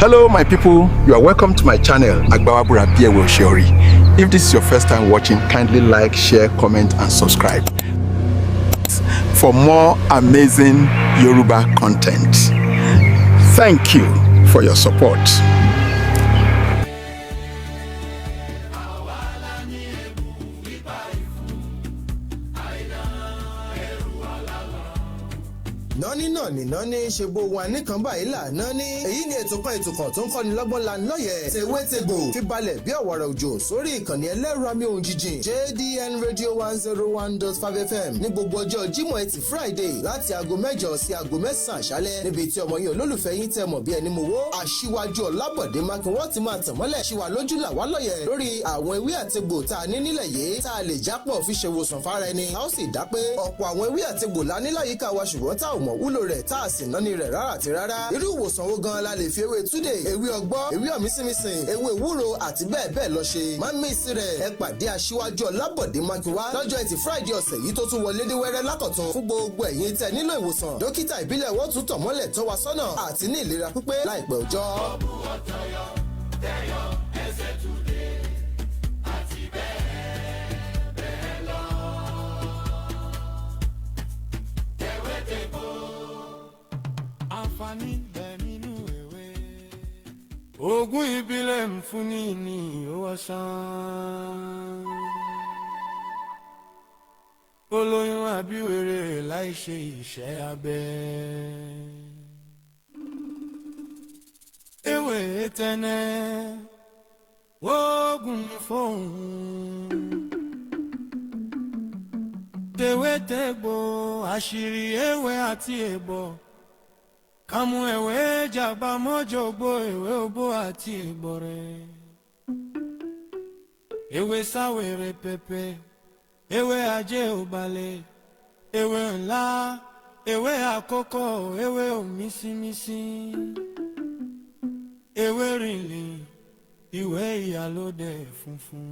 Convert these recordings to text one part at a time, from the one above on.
Hello my people, you are welcome to my channel Agba-Isegun. If this is your first time watching, kindly like, share, comment and subscribe for more amazing Yoruba content. Thank you for your support. nọ́ní ṣe bó wa nìkan báyìí là nọ́ní. èyí ni ètò kan tó ń kọ́ni lọ́gbọ́n lanlọ́yẹ̀. tewé tegbò fi balẹ̀ bí ọ̀wàrà òjò sórí ìkànnì ẹlẹ́rọ àmì ohùn jíjìn JDN Radio 101.5 FM ní gbogbo ọjọ́ Jímọ̀ Ẹtì Friday láti aago 8 sí aago 9 àṣálẹ́ níbi tí ọmọ yín olólùfẹ́ yín tẹ́ mọ̀ bí ẹni mowó Aṣíwájú Ọlábọ̀dé Mákinwọ́ ti máa tàn mọ́lẹ̀ ṣíwà lójú làwá lọ́yẹ̀ lórí àwọn ewé àtegbò tá a ní nílẹ̀ yìí tá a lè jápọ̀ fi ṣe wòsàn fára ẹni. a ó sì dá pé ọ̀pọ̀ àwọn ewé àtegbò la ní láyìíká wa ṣùgbọ́n tá ò mọ̀ wúlò rẹ̀ tá a sì náni rẹ̀ rárá àti rárá. irú ìwòsàn wo gan la lè fi ewé túdè, ewé ọgbọ́, ewé ọ̀mísìmísìn, ewé ewúro àti bẹ́ẹ̀ bẹ́ẹ̀ lọ ṣe. má mísì rẹ̀ ẹ pàdé Aṣíwájú Ọlábọ̀dé Mákinwá lọ́jọ́ Ẹtì Friday ọ̀sẹ̀ yìí tó tún wọlé dé wẹ́rẹ́ lákọ̀tún fún gbogbo ẹ̀yin tẹ́ nílò ìwòsàn. dókítà ìbílẹ̀ wọ́n tún tọ̀ mọ́lẹ̀ tọ́ wa sọ́nà àti ní ìlera pípé láìpẹ́ ọjọ́. Ògùn ìbílẹ̀ ń fúnni ní ìwòsàn. Olóyún àbíwèrè láì ṣe iṣẹ́ abẹ. Ewé tẹ́nẹ́ wógùn fóun. Tewé tegbò àṣírí ewé àti egbò. Kamu ewe jagba mojogbo ewe obo àti egbò rẹ̀. Ewe sáwèrè pepe, ewe ajé òbálẹ̀, ewe ńlá, ewe àkókò, ewe òmísímísí. Ewe rìnlì, ìwé ìyálóde funfun.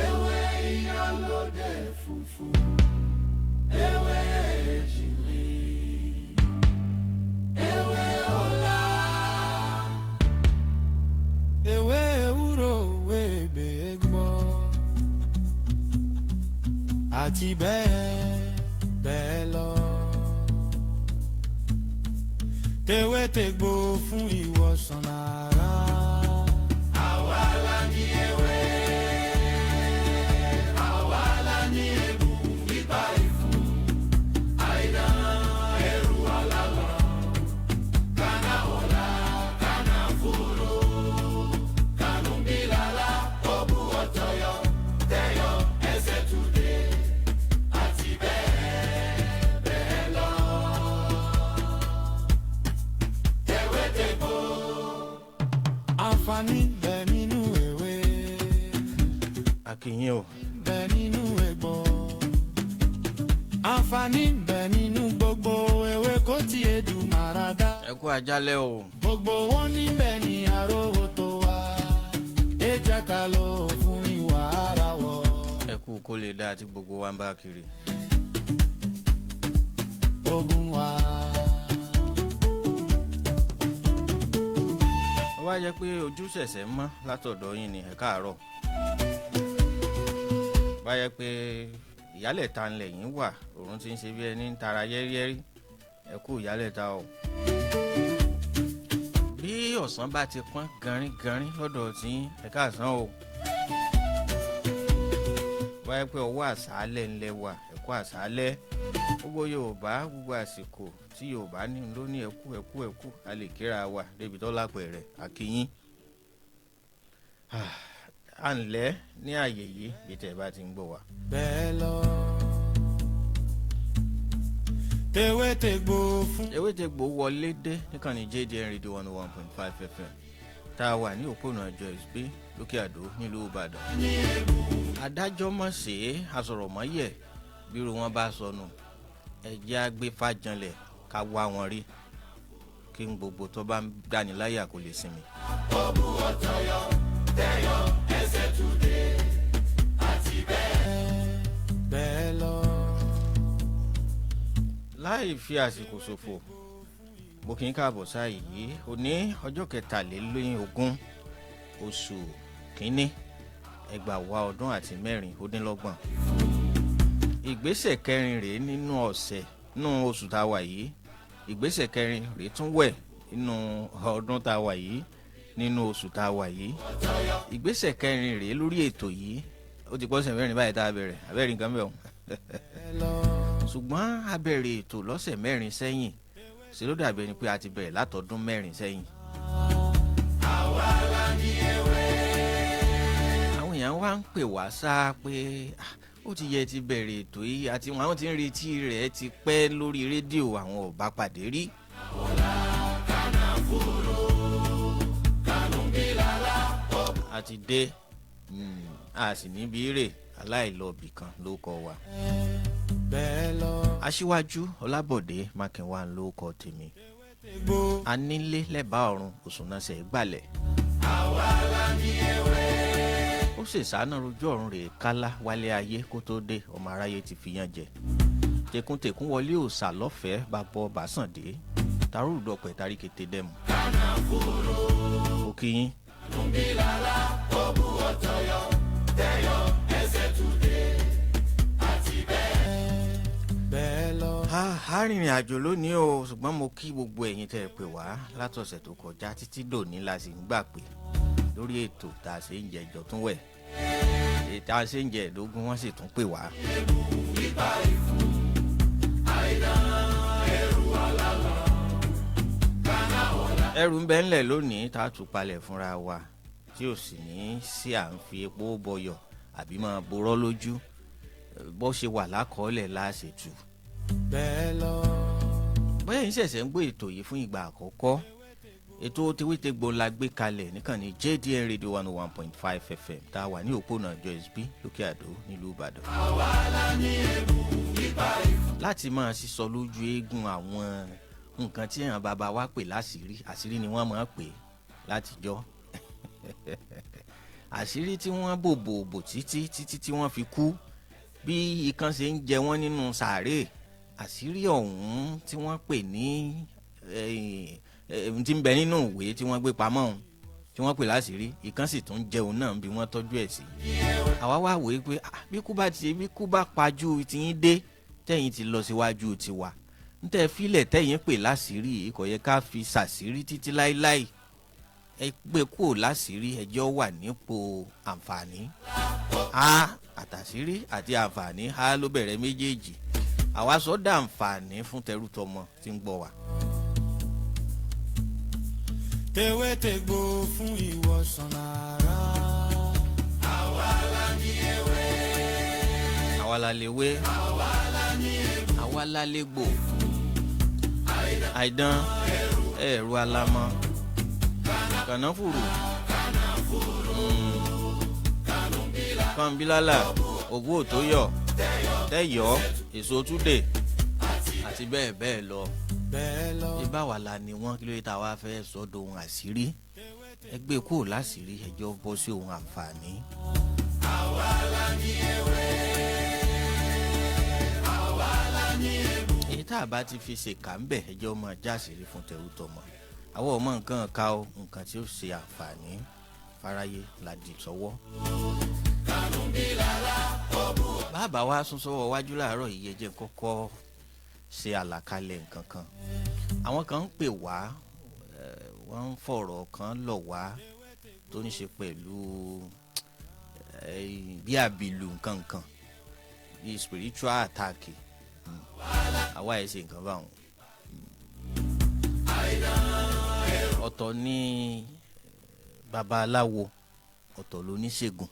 Ewe ìyálóde funfun, ewe èjìlí. Ewe ọlá, ewe ewúro, ewe gbẹ̀gbọ́, àti bẹ́ẹ̀ bẹ́ẹ̀ lọ. Tewé tegbò fún ìwòsàn ara. Àwa la ní ewé, àwa la ní egbò nípa ìfún, àìdán ẹrù ọ̀làlọ́. Àǹfààní bẹ nínú ewé. Akínyìn o. Bẹ nínú egbò. Àǹfààní bẹ nínú gbogbo ewé kó tí Èdùmàrè. Ẹ kú àjálẹ́ o. Gbogbo wọn níbẹ̀ ní àrówó tó wá. Ẹ jẹ́ ká lọ fún ìwà ara wọ. Ẹ kú kó lè dá àti gbogbo wa ń bá kiri. Ogun wa. Wá jẹ́ pé ojú ṣẹ̀ṣẹ̀ mọ́ látọ̀dọ̀ yín ni ẹ káàárọ̀. Bá jẹ́ pé ìyálẹ̀ta ńlẹ̀ yín wà, òun ti ń ṣe bí ẹni ń tara yẹ́rìyẹ́rì, ẹ kú ìyálẹ̀ta o. Bí ọ̀sán bá ti pọ́n garin-garin lọ́dọ̀ tí ẹ káàsán o. Bá jẹ́ pé ọwọ́ àṣálẹ́ ńlẹ̀ wà, ẹ kú àṣálẹ́. Gbogbo Yorùbá gbogbo àsìkò tí Yorùbá ní ló ní ẹkú a lè kíra wa débi tó lápẹ̀rẹ̀ àkíyín. À ń lẹ́ ní àyè yìí bí tẹ̀ bá ti ń gbọ́ wa. Bẹ́ẹ̀ lọ. Tewé tegbò fún. Tewé tegbò wọlé dé níkànnì JDN Radio 101.5 FM tá a wà ní òpónà ọjọ́ ìgbé lókè àdó nílùú Ìbàdàn. Adájọ́ mọ̀ sí asọ̀rọ̀mọ́yẹ̀ bírò wọn bá sọnù ẹ̀jẹ̀ agbéfàjànlẹ̀ ká wá wọn rí kí n gbogbo tó bá ń dání láyà kó lè sinmi. Ọ̀bù ọ̀tọ̀yọ̀ tẹ̀yọ̀ ẹsẹ̀ túdé àti bẹ́ẹ̀ lọ. láì fi àsìkò ṣòfò mo kì í káàbọ̀ sáàyè yìí òní ọjọ́ 23 oṣù kínní ẹgbàá ọdún àti mẹ́rin ó dín lọ́gbọ̀n. ìgbésẹ̀ kẹrin rèé nínú oṣù tá a wà yìí. ìgbésẹ̀ kẹrin rèé tún wẹ̀ nínú ọdún tá a wà yìí, nínú oṣù tá a wà yìí. ìgbésẹ̀ kẹrin rèé lórí ètò yìí. ó ti pọ́sẹ̀ mẹ́rin báyìí tá a bẹ̀rẹ̀ abẹ́rẹ́ nǹkan bẹ́ẹ̀ o. ṣùgbọ́n a bẹ̀rẹ̀ ètò lọ́sẹ̀ mẹ́rin sẹ́yìn, ṣe ló dàbí ẹni pé a ti bẹ̀rẹ̀ látọdún mẹ́rin sẹ́yìn. àwọn èèyàn wá ń pè wá sá pé ó ti yẹ ti bẹ̀rẹ̀ ètò yìí àti àwọn tí ń retí rẹ̀ ti pẹ́ lórí rédíò, àwọn ò bá pàdé rí. a ti dé a sì níbi rè aláìlọ́bì kan ló kọ wa. aṣíwájú ọlábọ̀dé mákínwá ló kọ tèmi. anílé lẹ́bàá ọ̀run òṣùnàṣẹ́ gbàlẹ̀. ó sì sáná rojú ọ̀run rè kálá wálé ayé kó tó dé, ọmọ aráyé ti fi yàn jẹ. tẹkùntẹkùn wọlé òòsà lọ́fẹ̀ẹ́ bá bọ́ bàṣàndé tarúdọ̀pẹ̀ taríkété dẹ́mu. òkìyín. arìnrìn àjò lónìí o, ṣùgbọ́n mo kí gbogbo ẹ̀yin tẹ́ ẹ pè wá látọ̀sẹ̀ tó kọjá títí dòní la sì ń gbà pé lórí ètò tá a ṣe ń jẹ ìjọ tún wẹ̀, èyí tá a ṣe ń jẹ ìdógún wọ́n sì tún pè wá. ẹrù ń bẹ ńlẹ̀ lónìí tá a tún palẹ̀ fúnra wa tí ò sì ní sí à ń fi epo bọyọ̀ àbí máa borọ́ lójú, bó ṣe wà lákọọ́lẹ̀ láṣetù. bóyá yín ṣẹ̀ṣẹ̀ ń gbé ètò yìí fún ìgbà àkọ́kọ́, ètò tewétegbò la gbé kalẹ̀ níkànnì JDN Radio 101.5 FM tá a wà ní òpónà Joyce B lókè àdó nílùú Ìbàdàn. láti máa sísọ lójú eégún àwọn nǹkan tí àwọn bàbá wa pè láṣìírí, àṣírí ni wọ́n máa pè látijọ́. àṣírí tí wọ́n bò títí tí wọ́n fi kú, bí ikán ṣe ń jẹ wọ́n nínú sàárè. àṣírí ọ̀hún tí wọ́n pè ní tí ń bẹ nínú ìwé tí wọ́n gbé pamọ́ ọ̀hún tí wọ́n pè láṣìírí, ikán sì tún jẹun náà bí wọ́n tọ́jú ẹ̀ sí. àwa wá wòye pé bí kú bá pajú tiyín dé tẹ̀yìn ti lọ síwájú tiwa, ń tẹ́ fílẹ̀ tẹ̀yìn pè láṣìírí, kò yẹ ká fi ṣàṣírí títí láíláí. ẹ gbé kúrò láṣìírí, ẹjọ́ wà nípò àǹfààní. àtàṣírí àti àǹfààní ló bẹ̀rẹ̀ méjèèjì. àwa sọ́dọ̀ àǹfààní fún tẹrútọmọ tí ń gbọ́ wa. tewétegbò fún ìwòsàn ara. àwa la ní ewé. àwa la léwé. àwa la ní egbò. àwa la légbò. àìdán ẹ̀rù alamọ. kànáfùrù. kànbílálà. òbú òtóyọ̀. tẹ́yọ̀. èso túdè. àti bẹ́ẹ̀ bẹ́ẹ̀ lọ. ibà wà la ni wọ́n kí ló yẹ tá a wá fẹ́ sọ́dọ̀ ohun àṣírí. ẹgbẹ́ kúrò láṣìírí, ẹjọ́ bọ́ sí ohun àǹfààní. àwa la ní ewé. àwa la ní egbò. èyí tá a bá ti fi ṣèkà ń bẹ̀, ẹjọ́ máa jáṣìírí fún tẹrútọmọ. àwọn ọmọ nǹkan ká o, nǹkan tí ó ṣe àǹfààní fáráyé la dì sọ́wọ́. bàbá wa sún sọ́wọ́ wájú láàárọ̀ yìí, ẹ jẹ́ kọ́kọ́ ṣe àlàkalẹ̀ nǹkan kan. àwọn kan ń pè wá, wọ́n ń fọ̀rọ̀ kan lọ̀ wá tó ní ṣe pẹ̀lú bí àbìlù nǹkan kan, bí spiritual attack. àwa ẹ̀ ṣe nǹkan báwọn. ọ̀tọ̀ ní Babalawo, ọ̀tọ̀ lóníṣègùn.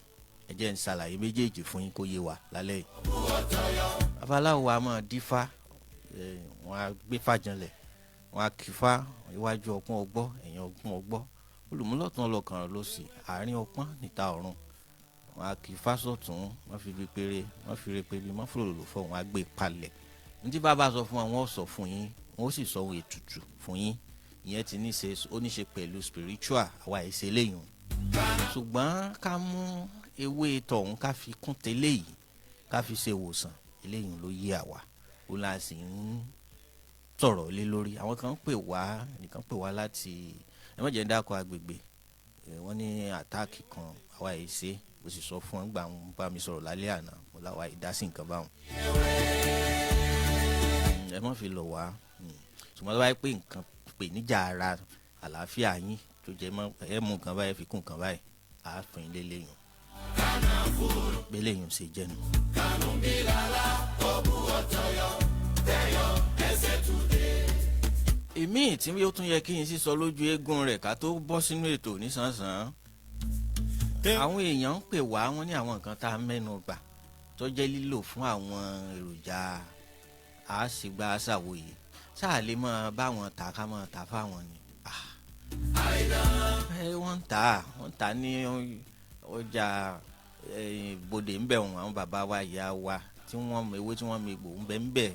ẹ jẹ́ n ṣàlàyé méjèèjì fún yín kó yé wa lálẹ́ yìí. Babalawo a máa dífá, wọ́n á gbé fàjànlẹ̀, wọ́n á kífá iwájú ọpọ́n ọgbọ́, ẹ̀yìn ọgbọ́n ọgbọ́, olùmúlọ̀tún ọlọ́kàn lósì, àárín ọpọ́n níta ọ̀run. wọ́n á kífá sọ̀tún, wọ́n fi bí péré, wọ́n fi repe bí mọ́fòlòlò fọ́, wọ́n á gbé palẹ̀. ní tí bàbá sọ fún wọn, wọ́n sọ fún yín, wọ́n sì sọ ohun ètùtù fún yín. ìyẹn ti ní ṣe pẹ̀lú spiritual, àwa ẹ̀ ṣe léyìn. ṣùgbọ́n ká mú ewé tọ̀hún ká fi kún tẹ́lẹ̀ yìí, ká fi ṣe ìwòsàn, eléyìí ló yé àwa. ó la sì ń sọ̀rọ̀ lé lórí. Àwọn kan pè wá, ẹnìkan pè wá láti ẹ má jẹ́ ń dákọ̀ agbègbè, wọ́n ní àtáàkì kan àwa yìí ṣe, ó sì sọ fún wọn gbà wọn bá mi sọ̀rọ̀ lálẹ́ àná mo láwa ìdásí nǹkan báwọn. Ẹ má fi lọ wá, ṣùgbọ́n tó bá yẹ pé nǹkan pè níjà ara àlàáfíà yín tó jẹ́ mọ́ ẹ mú nǹkan báyìí fi kún nǹkan báyìí á fún yín lélẹ́yìn gbélẹ́yìn ṣe jẹ́nu. èmi tí ó tún yẹ kí n sì sọ lójú eégún rẹ̀ ká tó bọ́ sínú ètò nísànsán. àwọn èèyàn ń pè wá, wọ́n ní àwọn nǹkan tá a mẹ́nu bà tó jẹ́ lílò fún àwọn èròjà àṣìgbà àṣàwòye sáà lè máa bá wọn tà ká máa tà fáwọn ni. wọ́n ń tà ní ọjà bòde ń bẹ̀ wọ́n, àwọn bàbá wa ìyá wa tí wọ́n mọ ewé tí wọ́n mọ egbò ń bẹ ń bẹ̀,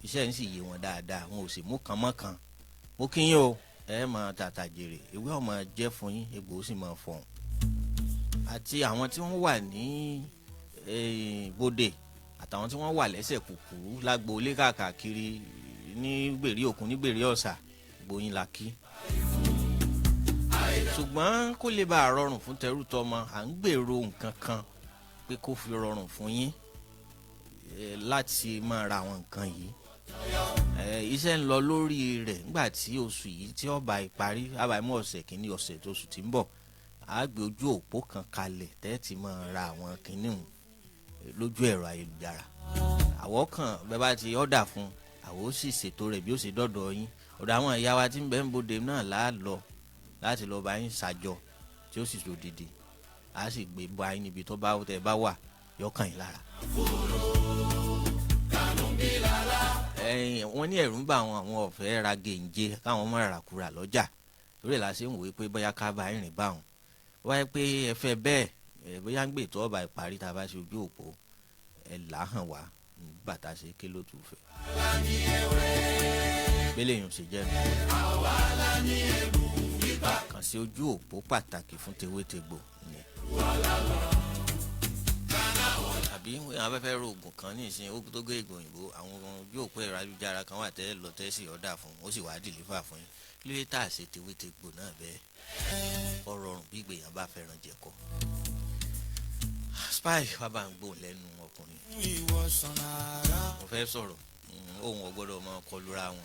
iṣẹ́ ń sì yé wọn dáadáa, wọn ò sì mú kan mọ́ kan. mo kí yín o, ẹ máa tàtà jèrè, ewé ọmọ jẹ́ fún yín, egbò ó sì máa fọ̀hún. àti àwọn tí wọ́n wà ní bòde àtàwọn tí wọ́n wà lẹ́sẹ̀ kúkúrú lágbo ilé káàkiri ní gbèrí òkun ní gbèrí ọ̀sà, gbóyin la kí. ṣùgbọ́n kó lè bá a rọrùn fún tẹrú tọmọ, à ń gbèrò nǹkan kan pé kó fi rọrùn fún yín láti máa ra àwọn nǹkan yìí. iṣẹ́ ń lọ lórí rẹ̀ nígbà tí oṣù yìí tí ó bá ìparí àbámọ́ ọ̀sẹ̀ kìíní ọ̀sẹ̀ tó oṣù tí ń bọ̀, á gbé ojú òpó kan kalẹ̀ tẹ́ẹ̀tì máa ra àwọn kìíní hùn lójú ẹ̀rọ ayélujára. àwọ̀ kan bẹ́ẹ̀ bá ti ọ̀dà fún àwọ̀ ó sì ṣètò rẹ̀ bí ó ṣe dọ́dọ̀ yín. ọ̀dọ̀ àwọn ìyá wa tí ń bẹ ń bòde náà lọ láti lọ bá yín ṣàjọ tí ó sì so dìde, á sì gbé bá yín níbi tó bá tẹ̀ bá wà yọkàn yín lára. wọ́n ní ẹ̀rù ń bà àwọn ọ̀fẹ́ ra gèǹje káwọn mọ̀ ràkúrà lọ́jà, lórí ẹ̀ la ṣe ń wòye pé bóyá ká bá rìn bá wọn. wáyé pé ẹ fẹ́ bẹ́ẹ̀ bóyá ń gbé tó ọba ìparí tá a bá ṣe ojú òpó ẹ là hàn wá bàtà ṣe ké ló tù fẹ́. gbélé yìí ń ṣe jẹ́ nù. kàn sí ojú òpó pàtàkì fún tewétegbò ni. àbí àwọn afẹ́fẹ́ rògùn kan ní ìsìn tó gé ìgò òyìnbó, àwọn ojú òpó ẹ̀rọ ayélujára kan wà tẹ́ lọ tẹ́ sí ọ̀dà fún, ó sì wá dìlífà fún yín. kí ló dé tá a ṣe tewétegbò náà bẹ́ẹ̀? ọ̀rọ̀ ọ̀rùn bí ìgbéyàn bá fẹ́ràn jẹ̀kọ. spy wà bá ń gbóhùn lẹ́nu ọkùnrin. mo fẹ́ sọ̀rọ̀ ohun ọgbọ́dọ̀ máa kọlura wọn.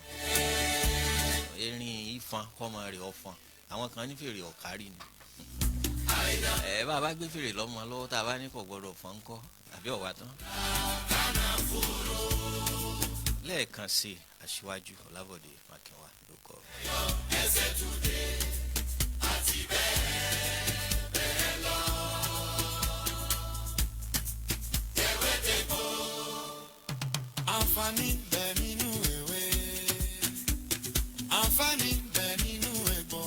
erin ìfọn kọ́mọ rẹ̀ ọ̀fọn, àwọn kan ní fèrè ọ̀kárí ni. bá a bá gbé fèrè lọ́mọ lọ́wọ́ tá a bá ní kò gbọ́dọ̀ fọ́n ń kọ́ àbí ọ̀wá tán. lẹ́ẹ̀kan sí Aṣíwájú Ọlábọ̀dé Mákinwá ló kọ́. ẹsẹ̀ túnde àti bẹ́ẹ̀ lọ. Tewétegbò. àǹfààní ń bẹ nínú ewé, àǹfààní ń bẹ nínú egbò,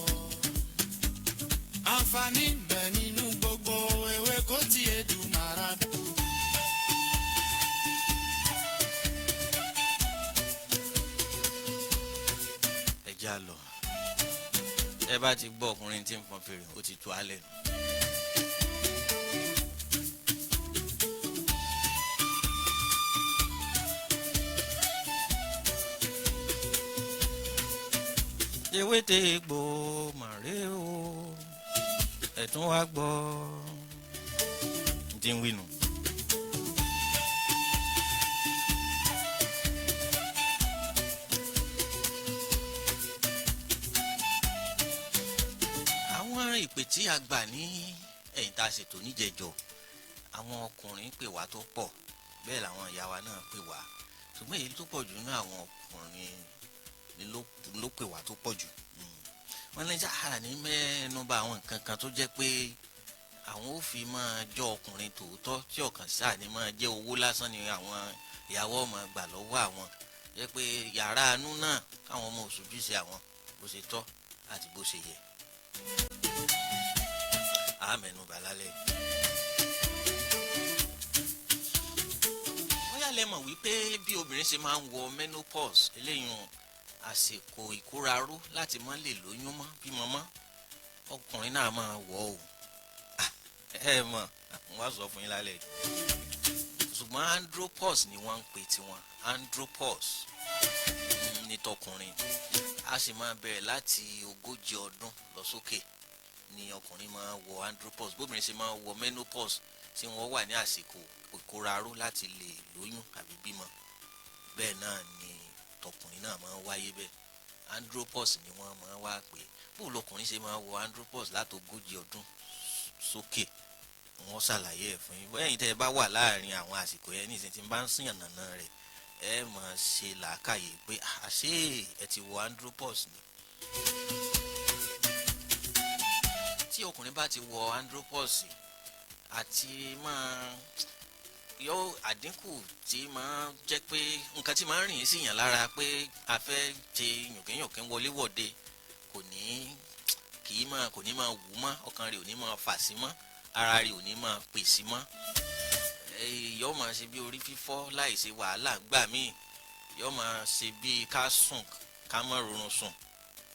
àǹfààní ń bẹ nínú gbogbo ewé kó tiẹ̀ dùn màrà dùn. já lọ. ẹ bá ti gbọ́ ọkùnrin tí ń fọn fèrè ó ti tú alẹ́ nù. Tewétegbò màrè o ẹ̀tún wá gbọ́ tí ń wí nù. ìpè tí a gbà ní ẹ̀yìn tá a ṣètò níjẹjọ, àwọn ọkùnrin pè wá tó pọ̀, bẹ́ẹ̀ làwọn ìyá wa náà pè wá, ṣùgbọ́n èyí tó pọ̀ jù ní àwọn ọkùnrin ló pè wá tó pọ̀ jù. wọ́n ní sáà ní mẹ́nuba àwọn nǹkan kan tó jẹ́ pé àwọn ò fi máa jọ ọkùnrin tòótọ́ tí ọ̀kan sáà ní máa jẹ́ owó lásán ni àwọn ìyàwó ọmọ gbà lọ́wọ́ àwọn, jẹ́ pé yàrá àánú náà káwọn ọmọ òṣùjúṣe àwọn bó ṣe tọ́ àti bó ṣe yẹ. àmẹ́nubà lálẹ́. wọ́n yà lẹ́mọ̀ wípé bí obìnrin ṣe máa ń wọ menopause, eléyìí àsìkò ìkóraró láti má lè lóyún mọ́ bímọ mọ́, ọkùnrin náà máa wọ̀ ọ́. ẹ mọ̀ wọ́n wá sọ fún yín lálẹ́. ṣùgbọ́n andropause ni wọ́n ń pè tiwọn, andropause ní tọkùnrin a sì máa bẹ̀rẹ̀ láti 40 ọdún lọ sókè ni ọkùnrin máa wọ andropause, bóbìnrin ṣe máa wọ menopause tí wọ́n wà ní àsìkò ìkóraró láti lè lóyún àbí bímọ. Bẹ́ẹ̀ náà ni tọkùnrin náà máa wáyé bẹ́ẹ̀. Andropause ni wọ́n máa wá pé bó lọkùnrin ṣe máa wọ andropause láti 40 ọdún sókè. Wọ́n ṣàlàyé ẹ̀ fún yín. Bẹ́ẹ̀ ni tẹ́ ẹ bá wà láàrin àwọn àsìkò yẹn ní ìsìn tí ń bá ń sìn yànnàná rẹ̀ ẹ máa ṣe làákàyè pé àṣé ẹ ti wọ andropause ni. Tí ọkùnrin bá ti wọ andropause àti máa yọ àdínkù tí máa jẹ́ pé nǹkan tí máa ń rìn sí yàn lára pé a fẹ́ ṣe yùnkínyùnkín wọléwọ̀de kò ní máa wù mọ́, ọkàn rẹ̀ ò ní máa fà sí mọ́, ara rẹ̀ ò ní máa pè sí mọ́. Yọ́ máa ṣe bí orí fífọ́ láì ṣe wàhálà gbà míì, yọ́ máa ṣe bí ká sùn ká má rorun sùn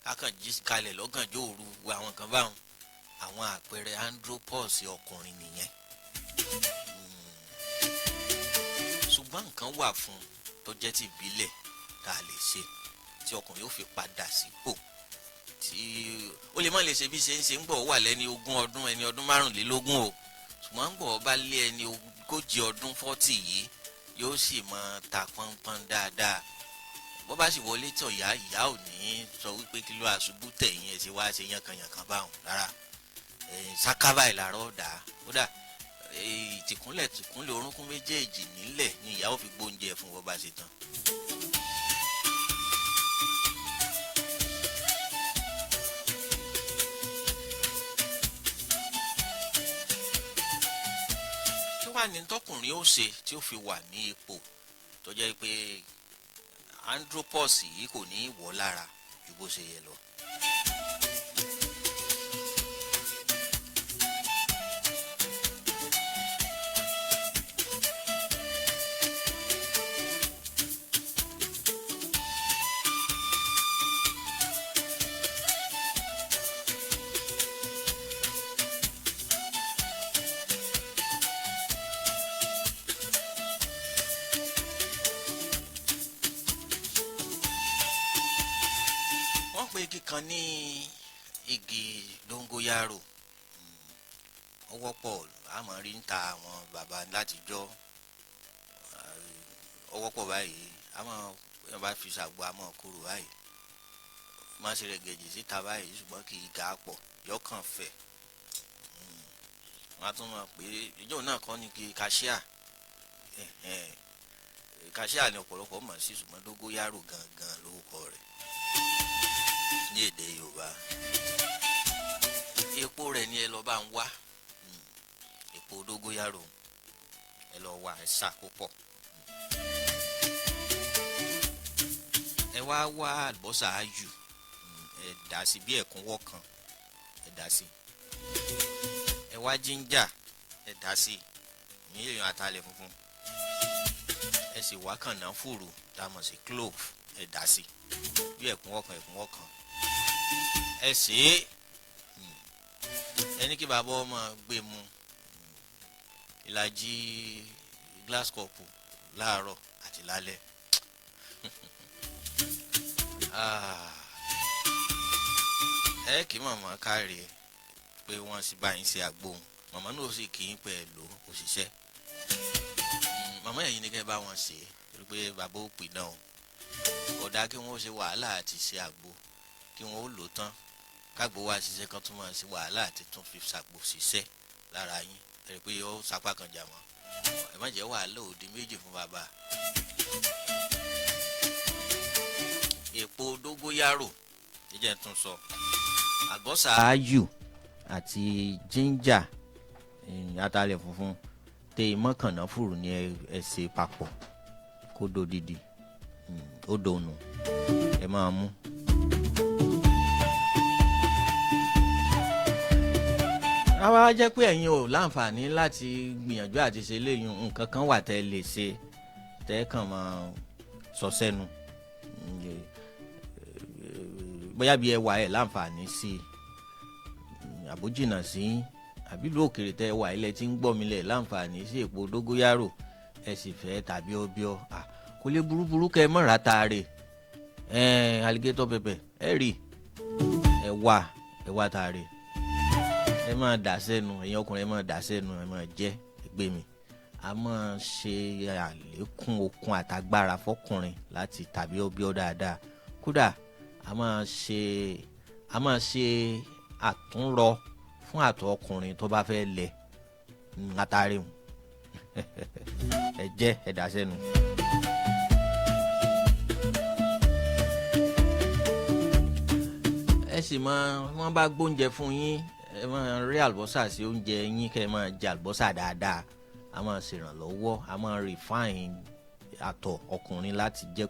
ká kàn jí kalẹ̀ lọ́gànjọ́ òru wo àwọn kan báwọn. Àwọn àpẹẹrẹ andropause ọkùnrin nìyẹn. Ṣùgbọ́n nǹkan wà fún tó jẹ́ ti ìbílẹ̀ tá a lè ṣe tí ọkùnrin yóò fi padà sípò tí ó lè má lè ṣe bí ṣe ń ṣe ń gbọ́ wà lẹ́ni 20 ọdún ẹni ọdún 25 o, ṣùgbọ́n ń gbọ́ bá lé ẹni 40 ọdún 40 yìí yóò sì máa ta pọ́npọ́n dáadáa. Bó bá sì wọlé tọ̀ ìyá ò ní sọ wípé kí ló àṣubú tẹ̀yìn ẹ̀ ṣe wá ṣe yànkànyànkàn báwọn rárá. Sákábà ìlàrọ̀ ọ̀dà kódà tìkúnlẹ̀ orúnkún méjèèjì nílẹ̀ ni ìyá ò fi gbóúnjẹ fún bó bá ṣe tán. Kí wàá ní tọkùnrin ó ṣe tí ó fi wà ní ipò tó jẹ́ pé andropause yìí kò ní wọ̀ lára ju bó ṣe yẹ lọ. Igi kan ní igi dongoyaro ó wọ́pọ̀ àmọ́ rí ń ta àwọn bàbá látijọ́ ó wọ́pọ̀ báyìí àmọ́ ẹ bá fi ṣàgbọ́ àmọ́ kúrò báyìí má ṣe rẹ̀ gèjì síta báyìí ṣùgbọ́n kì í ga pọ̀ yọkàn fẹ̀. Wọ́n á tún mọ̀ pé ìjọ náà kọ́ ni kí kàṣíà ni ọ̀pọ̀lọpọ̀ mọ̀ sí ṣùgbọ́n dongoyaro gangan lórúkọ rẹ̀ ní èdè Yorùbá. Epo rẹ̀ ni ẹ lọ bá ń wá, epo dógóyàrò ẹ lọ wá ẹ ṣàkópọ̀. Ẹ wá àlùbọ́sà ayù ẹ dà sí bí ẹ̀kúnwọ́ kan ẹ dà sí. Ẹ wá ginger ẹ dà sí ní èèyàn àtàlẹ̀ funfun. Ẹ sì wá kànáfùrù tá a mọ̀ sí clove ẹ dà sí bí ẹ̀kúnwọ́ kan. Ẹ ṣe ẹni kí bàbá ọmọ gbé mu ìlàjì glass cup láàárọ̀ àti lálẹ́. Ẹ kí màmá káre pé wọ́n sì bá yín ṣe àgbóhùn, màmá náà sì kì í pẹ̀lú òṣìṣẹ́. Màmá ẹ̀yin ni kẹ́ bá wọn ṣe pé bàbá ó pè náà kò dáa kí wọ́n ṣe wàhálà àti ṣe àgbo kí wọ́n ó lò tán kágbó wá ṣiṣẹ́ kan tún máa ṣe wàhálà àti tún fi ṣàgbò ṣiṣẹ́ lára yín ẹ̀rí pé ó sapá kan jà wọ́n. Ẹ má jẹ́ wàhálà òdì méjì fún bàbá. Epo dógóyàrò jíjẹ́ tún sọ àgbọ́sà ayù àti ginger atalẹ̀ funfun tẹ ìmọ̀kànnà fùrù ní ẹ ṣe papọ̀ kó dodidi ó dònù ẹ máa mú. Àwa jẹ́ pé ẹ̀yin ò láǹfààní láti gbìyànjú àti ṣe léyìn nǹkan kan wà tẹ́ lè ṣe tẹ́ kàn máa sọ sẹ́nu bóyá bí ẹ wà ẹ̀ láǹfààní sí àbójìnà sí àbí ìlú òkèèrè tẹ́ wà ilẹ̀ tí ń gbọ́ mi lẹ̀ láǹfààní sí èpo dógóyàrò ẹ sì fẹ́ tàbí ọbíọ́ kò lè burúburú kẹ́ ẹ mọ̀ra taare alligator pepper ẹ rí ẹ̀wà tààrí ẹ máa dà sẹ́nu, ẹ̀yin ọkùnrin ẹ máa dà sẹ́nu, ẹ máa jẹ ẹgbẹ́ mi. A máa ṣe àlékún okun àtagbára fọkùnrin láti tàbí ọbẹ̀ dáadáa. Kódà a máa ṣe àtúnrọ fún àtọ̀ ọkùnrin tó bá fẹ́ lẹ̀ látàrí wọn. Ẹ jẹ́ ẹ dà sẹ́nu. Ẹ sì wọ́n bá gbóúnjẹ fún yín, ẹ máa rí àlùbọ́sà sí oúnjẹ yín kẹ́ ẹ máa jẹ àlùbọ́sà dáadáa. A máa ṣèrànlọ́wọ́, a máa refine àtọ̀ ọkùnrin láti jẹ́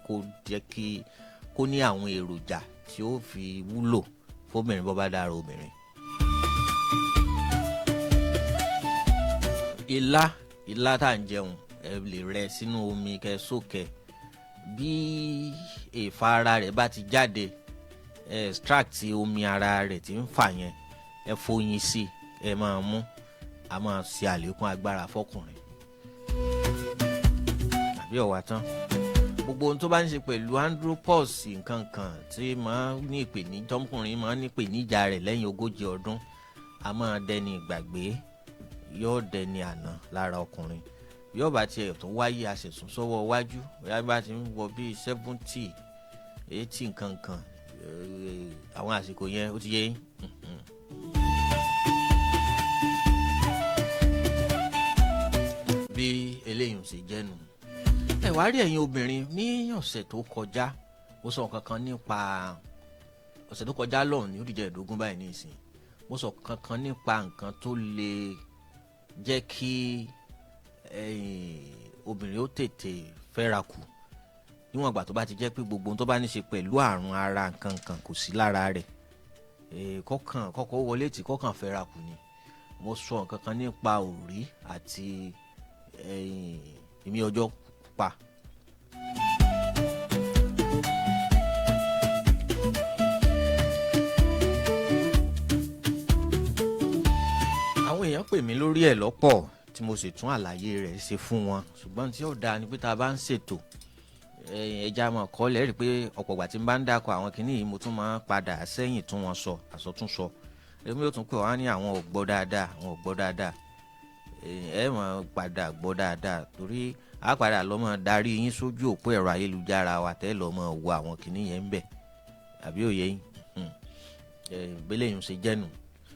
kó ní àwọn èròjà tí ó fi wúlò fóbìnrin bó bá dára obìnrin. Ilá tá à ń jẹun ẹ lè rẹ sínú omi kẹ́ sókè. Bí èèfà ara rẹ̀ bá ti jáde, ẹ extract omi ara rẹ̀ tí ń fà yẹn, ẹ fọyín sí ẹ máa mú. A máa ṣe àlékún agbára fọkùnrin. Àbí ọ̀wà tán. Gbogbo ohun tó bá ń ṣe pẹ̀lú andropause nǹkan kan tí máa ní ìpèníjà, tọkùnrin máa ní ìpèníjà rẹ̀ lẹ́yìn 40 ọdún, a máa dẹni ìgbàgbé, yóò dẹni àná lára ọkùnrin. Yóò bá tiẹ̀ tó wáyé àṣẹ̀sùn sọ́wọ́ iwájú, bóyá bá ti ń wọ bíi 70, 80 nǹkan kan, àwọn àsìkò yẹn ó ti yé yín. Bí eléyìí ṣe jẹ́nu. Ẹ wá rí ẹ̀yin obìnrin ní ọ̀sẹ̀ tó kọjá, mo sọ kankan nípa ọ̀sẹ̀ tó kọjá lọ́hùn ní ó dìjẹ́ ìdógún báyìí ní ìsìn. Mo sọ kankan nípa nǹkan tó lè jẹ́ kí obìnrin ó tètè fẹ́ra kù níwọ̀n ìgbà tó bá ti jẹ́ pé gbogbo ohun tó bá ní ṣe pẹ̀lú àrùn ara nǹkan kan kò sí lára rẹ̀. Kọ́kọ́ wọlé tí kọ́kàn fẹ́ra kù ni. Mo sọ nǹkan kan nípa òrí àti ìmí ọjọ́ pa. Àwọn èèyàn pè mí lórí ẹ̀ lọ́pọ̀ tí mo sì tún àlàyé rẹ̀ ṣe fún wọn, ṣùgbọ́n tí ó dáa ni pé tá a bá ń ṣètò ẹja mọ̀ kọ́ lẹ́rìí pé ọ̀pọ̀ ìgbà tí n bá ń dákọ̀ àwọn kìíní yìí mo tún máa ń padà sẹ́yìn tún wọn sọ àsọtúnsọ. Èmi yóò tún pè wọ́n ní àwọn ò gbọ́ dáadáa, ẹ máa padà gbọ́ dáadáa torí a padà lọ́ mọ́ darí yín sójú òpó ẹ̀rọ ayélujára wa tẹ́ lọ́ mọ́ wo àwọn kìíní yẹn ń bẹ̀ àbí òye yín. Ìgbélé yìí ń ṣe jẹ́nu,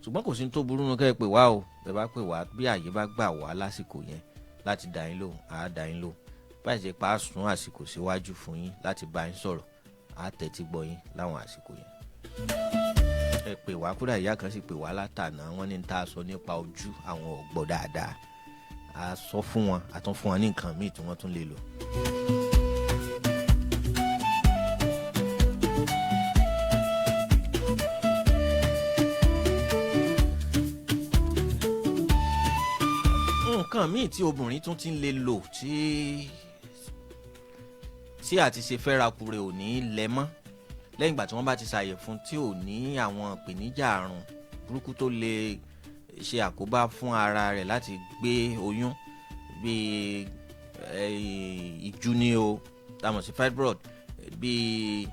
ṣùgbọ́n kò sí ní tó burú nù kẹ́ ẹ pè wá o. Bẹ́ẹ̀ bá pè wá bí àyè bá gbà wá lásìkò yẹn láti dá yín lóhùn, á dá yín lóhùn. Báyìí ṣe pa á sún àsìkò síwájú fún yín láti bá yín sọ̀rọ̀, á tẹ́tí gbọ́ yín láwọn àsìkò yẹn. Ẹ pè wá, kódà ìyá kan sì pè wá látàná, wọ́n ní tá a sọ nípa ojú àwọn ọ̀gbọ́ dáadáa. A sọ fún wọn, a tún fún wọn ní nǹkan míì tí wọ́n tún lè lò. Nǹkan míì tí obìnrin tún ti ń lè lò tí àti ṣe fẹ́rakù rẹ̀ ò ní lẹ mọ́ lẹ́yìn ìgbà tí wọ́n bá ti ṣàyẹ̀ fún, tí ò ní àwọn ìpèníjà àrùn burúkú tó lè ṣe àkóbá fún ara rẹ̀ láti gbé oyún, bíi ìjú ni o, táwọn sí fibroid, bíi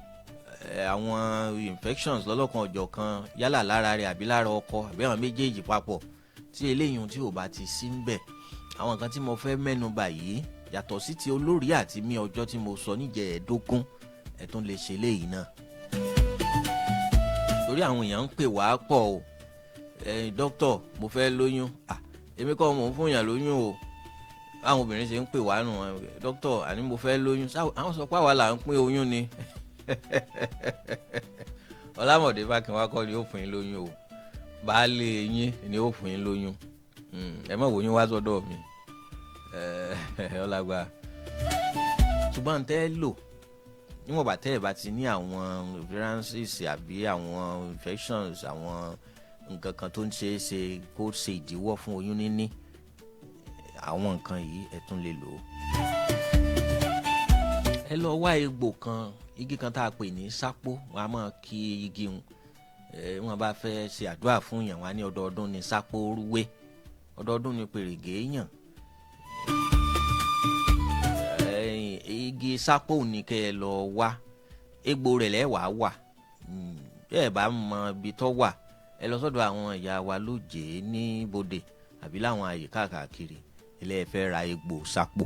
àwọn infections lọ́lọ́kan ọ̀jọ̀kan yálà lára rẹ̀ àbí lára ọkọ àbí àwọn méjèèjì papọ̀, tí eléyìí tí ò bá ti sí ń bẹ̀. Àwọn nǹkan tí mo fẹ́ mẹ́nu bà yìí yàtọ̀ sí ti olórí àti mí ọjọ́ tí mo sọ níjẹ̀ẹ́dógún, ẹ tún lè ṣe léyìí náà. Torí àwọn èèyàn ń pè wá pọ̀ o, dókítà mo fẹ́ lóyún, èmi kọ́ mo ń fún yàn lóyún o. Àwọn obìnrin ṣe ń pè wá nù, dókítà àní mo fẹ́ lóyún, àwọn sọ pé àwa là ń pín oyún ni. Ọlámọ̀dé Fákinwá kọ́ ni ó fún yín lóyún o, baálé yín ni ó fún yín lóyún. Ẹ má wòyún wá sọ́dọ̀ mi, ọlágbá. Ṣùgbọ́n tẹ́ lò níwọ̀n bá tẹ́ ẹ̀ bá ti ní àwọn viruses àbí àwọn infections, àwọn nǹkan kan tó ń ṣe é ṣe kó ṣe ìdíwọ́ fún oyún níní, àwọn nǹkan yìí ẹ tún lè lò ó. Ẹ lọ wá egbò kan, igi kan tá a pè ní sápó, wọn a máa kí igi wọn bá fẹ́ ṣe àdúrà fún yàn wá ní ọdọọdún ní sápó rúwé, ọdọọdún ní pèrègé yàn. Igi sápó ní kẹ́ ẹ lọ wá, egbò rẹ̀ lẹ́wàá wà ẹ bá mọ ibi tó wà ẹ lọ sọ́dọ̀ àwọn ìyá wa lóje ní bodè àbí láwọn àyè káàkiri ilé ẹ fẹ́ ra egbò sápò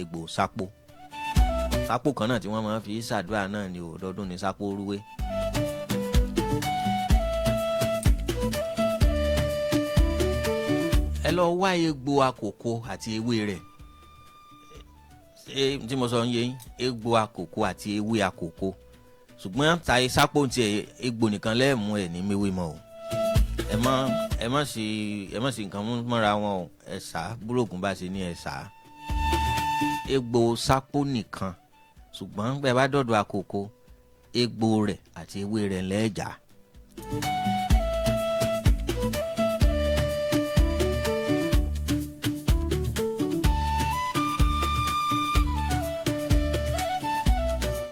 egbò sápò sápò kan náà tí wọ́n máa fi ṣàdúrà náà ni ọdọọdún ní sápò rúwé. ẹ lọ wá egbò àkókò àti ewé rẹ̀ tí mo sọ ń yé yín egbò àkókò àti ewé àkókò ṣùgbọ́n tàyè sápò tiẹ̀ egbò nìkan lẹ́ẹ̀mú ẹ̀ ní méwé mọ́ o ẹ má sì nǹkan mọ́ra wọn o ẹ sá búrògùn bá ṣe ní ẹ sá egbò sápò nìkan ṣùgbọ́n bẹ́ẹ̀ bá dọ̀dọ̀ àkókò egbò rẹ̀ àti ewé rẹ̀ lẹ́ẹ̀jà.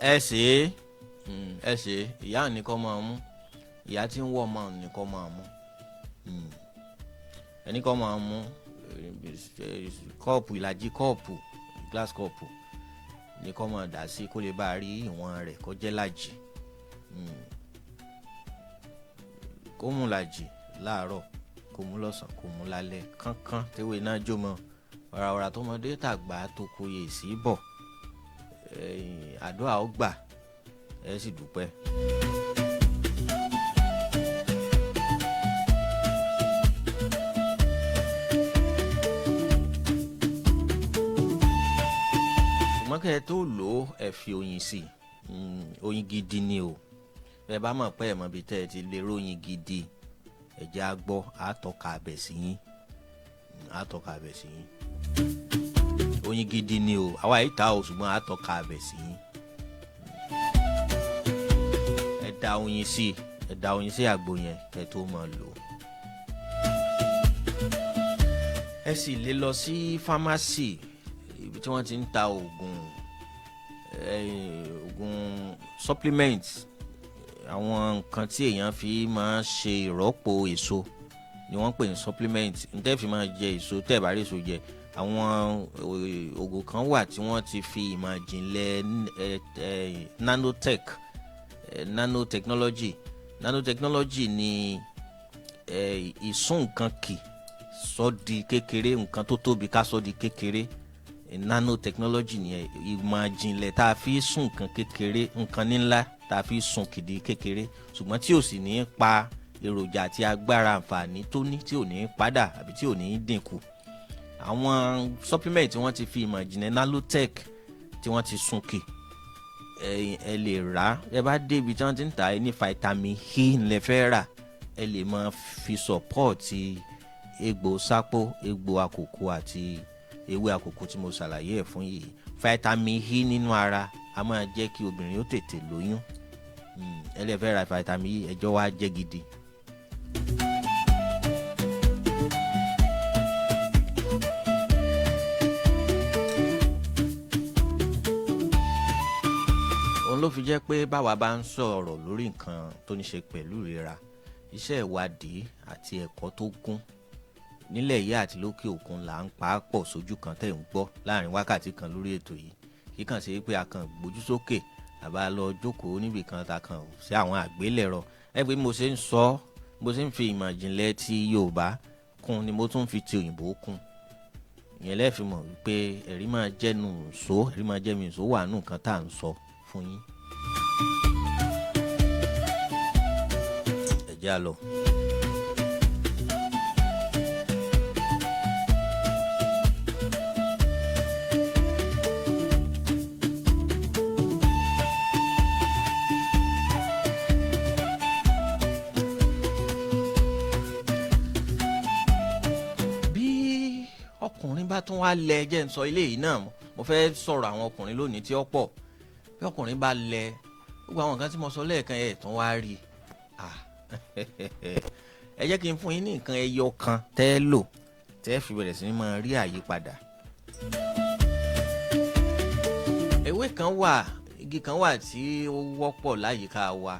ẹ ṣe ìyá nìkan máa mú ìyá tí ń wọ̀ máa nìkan máa mú ẹnìkan máa mú kọ́ọ̀pù ìlàjì kọ́ọ̀pù glass kọ́ọ̀pù nìkan máa dà sí kó lè bá a rí ìwọ̀n rẹ̀ kó jẹ́ làjì kó mú làjì láàárọ̀ kó mú lọ́sàn-án kó mú lálẹ́ kánkán tẹ́wé náà jó mọ́ wàràwàrà tọmọdé tàgbà tó kóye sí bọ̀ àdúrà ó gbà ẹ sì dúpẹ́. ṣùgbọ́n kẹ́ ẹ tó lò ó ẹ fi oyin sí i oyin gidi ni o ẹ bá mọ̀ pé ẹ mọ̀ bí tẹ́ ẹ ti lè róyin gidi ẹ̀jẹ̀ á gbọ́ àtọ́ka abẹ̀ sí yín àtọ́ka abẹ̀ sí yín oyin gidi ni o àwa yìí ta o ṣùgbọ́n àtọ́ka abẹ̀ sí yín ẹ da oyin sí àgbo yẹn kẹ́ tó máa lò ó. ẹ sì lè lọ sí fámásì ibi tí wọ́n ti ń ta oògùn supplement àwọn nǹkan tí èèyàn fi máa ṣe ìrọ́pò èso ni wọ́n pè ní supplement ntẹ́ fi máa jẹ èso tẹ́ bá rí èso jẹ àwọn oògùn kan wà tí wọ́n ti fi ìmọ̀ ìjìnlẹ̀ nanotechnology ni ìsún nǹkan kì sọ di kékeré nǹkan tó tóbi ká sọ di kékeré nanotechnology ni ìmọ̀ ìjìnlẹ̀ tá a fi sún nǹkan kékeré nǹkan ńlá tá a fi sún kìdí kékeré ṣùgbọ́n tí ò sì ní pa èròjà àti agbára àǹfààní tó ní tí ò ní padà àbí tí ò ní dínkù. Àwọn supplement tí wọ́n ti fi ìmọ̀ ìjìnlẹ̀ nanotech tí wọ́n ti sún kì ẹ lè rà ẹ bá débi tí wọ́n ti ń tà ẹ ní vitamin E ńlẹ̀ fẹ́ rà ẹ lè máa fi support egbò sápò egbò àkókò àti ewé àkókò tí mo ṣàlàyé ẹ̀ fún yìí vitamin E nínú ara a máa jẹ́ kí obìnrin ó tètè lóyún ẹ lè fẹ́ ra vitamin E ẹjọ́ wa jẹ́ gidi. òun ló fi jẹ́ pé báwa bá ń sọ̀rọ̀ lórí nǹkan tó ní ṣe pẹ̀lú ìlera iṣẹ́ ìwádìí àti ẹ̀kọ́ tó kún nílẹ̀ yìí àti lókè òkun là ń pa á pọ̀ sójú kan tẹ̀ ń gbọ́ láàrin wákàtí kan lórí ètò yìí kí kàn ṣe pé a kàn gbójú sókè àbá lọ jókòó níbì kan ta kàn sí àwọn àgbélẹ̀rọ ẹ pé mo ṣe ń sọ mo ṣe ń fi ìmọ̀ ìjìnlẹ̀ ti Yorùbá kún ni mo tún fi ti òyìnbó kún ìyẹn lẹ́ẹ̀fi mọ̀ wípé ẹ̀rí máa jẹ́nu ìṣó ẹ̀rí máa jẹ́mi ìṣó wà nù nǹkan tá à ń sọ fún yín. ẹ jẹ́ á lọ. ọkùnrin bá tún wá lẹ jẹ́ ń sọ ilé yìí náà mo fẹ́ sọ̀rọ̀ àwọn ọkùnrin lónìí tí ó pọ̀ bí ọkùnrin bá lẹ gbogbo àwọn nǹkan tí mo sọ lẹ́ẹ̀kan ẹ̀ tún wá rí ẹ jẹ́ kí n fún yín ní nǹkan ẹyọ kan tẹ́ lò tẹ́ fi bẹ̀rẹ̀ sí ní máa rí àyípadà. ewé kan wà igi kan wà tí ó wọ́pọ̀ láyìíká wa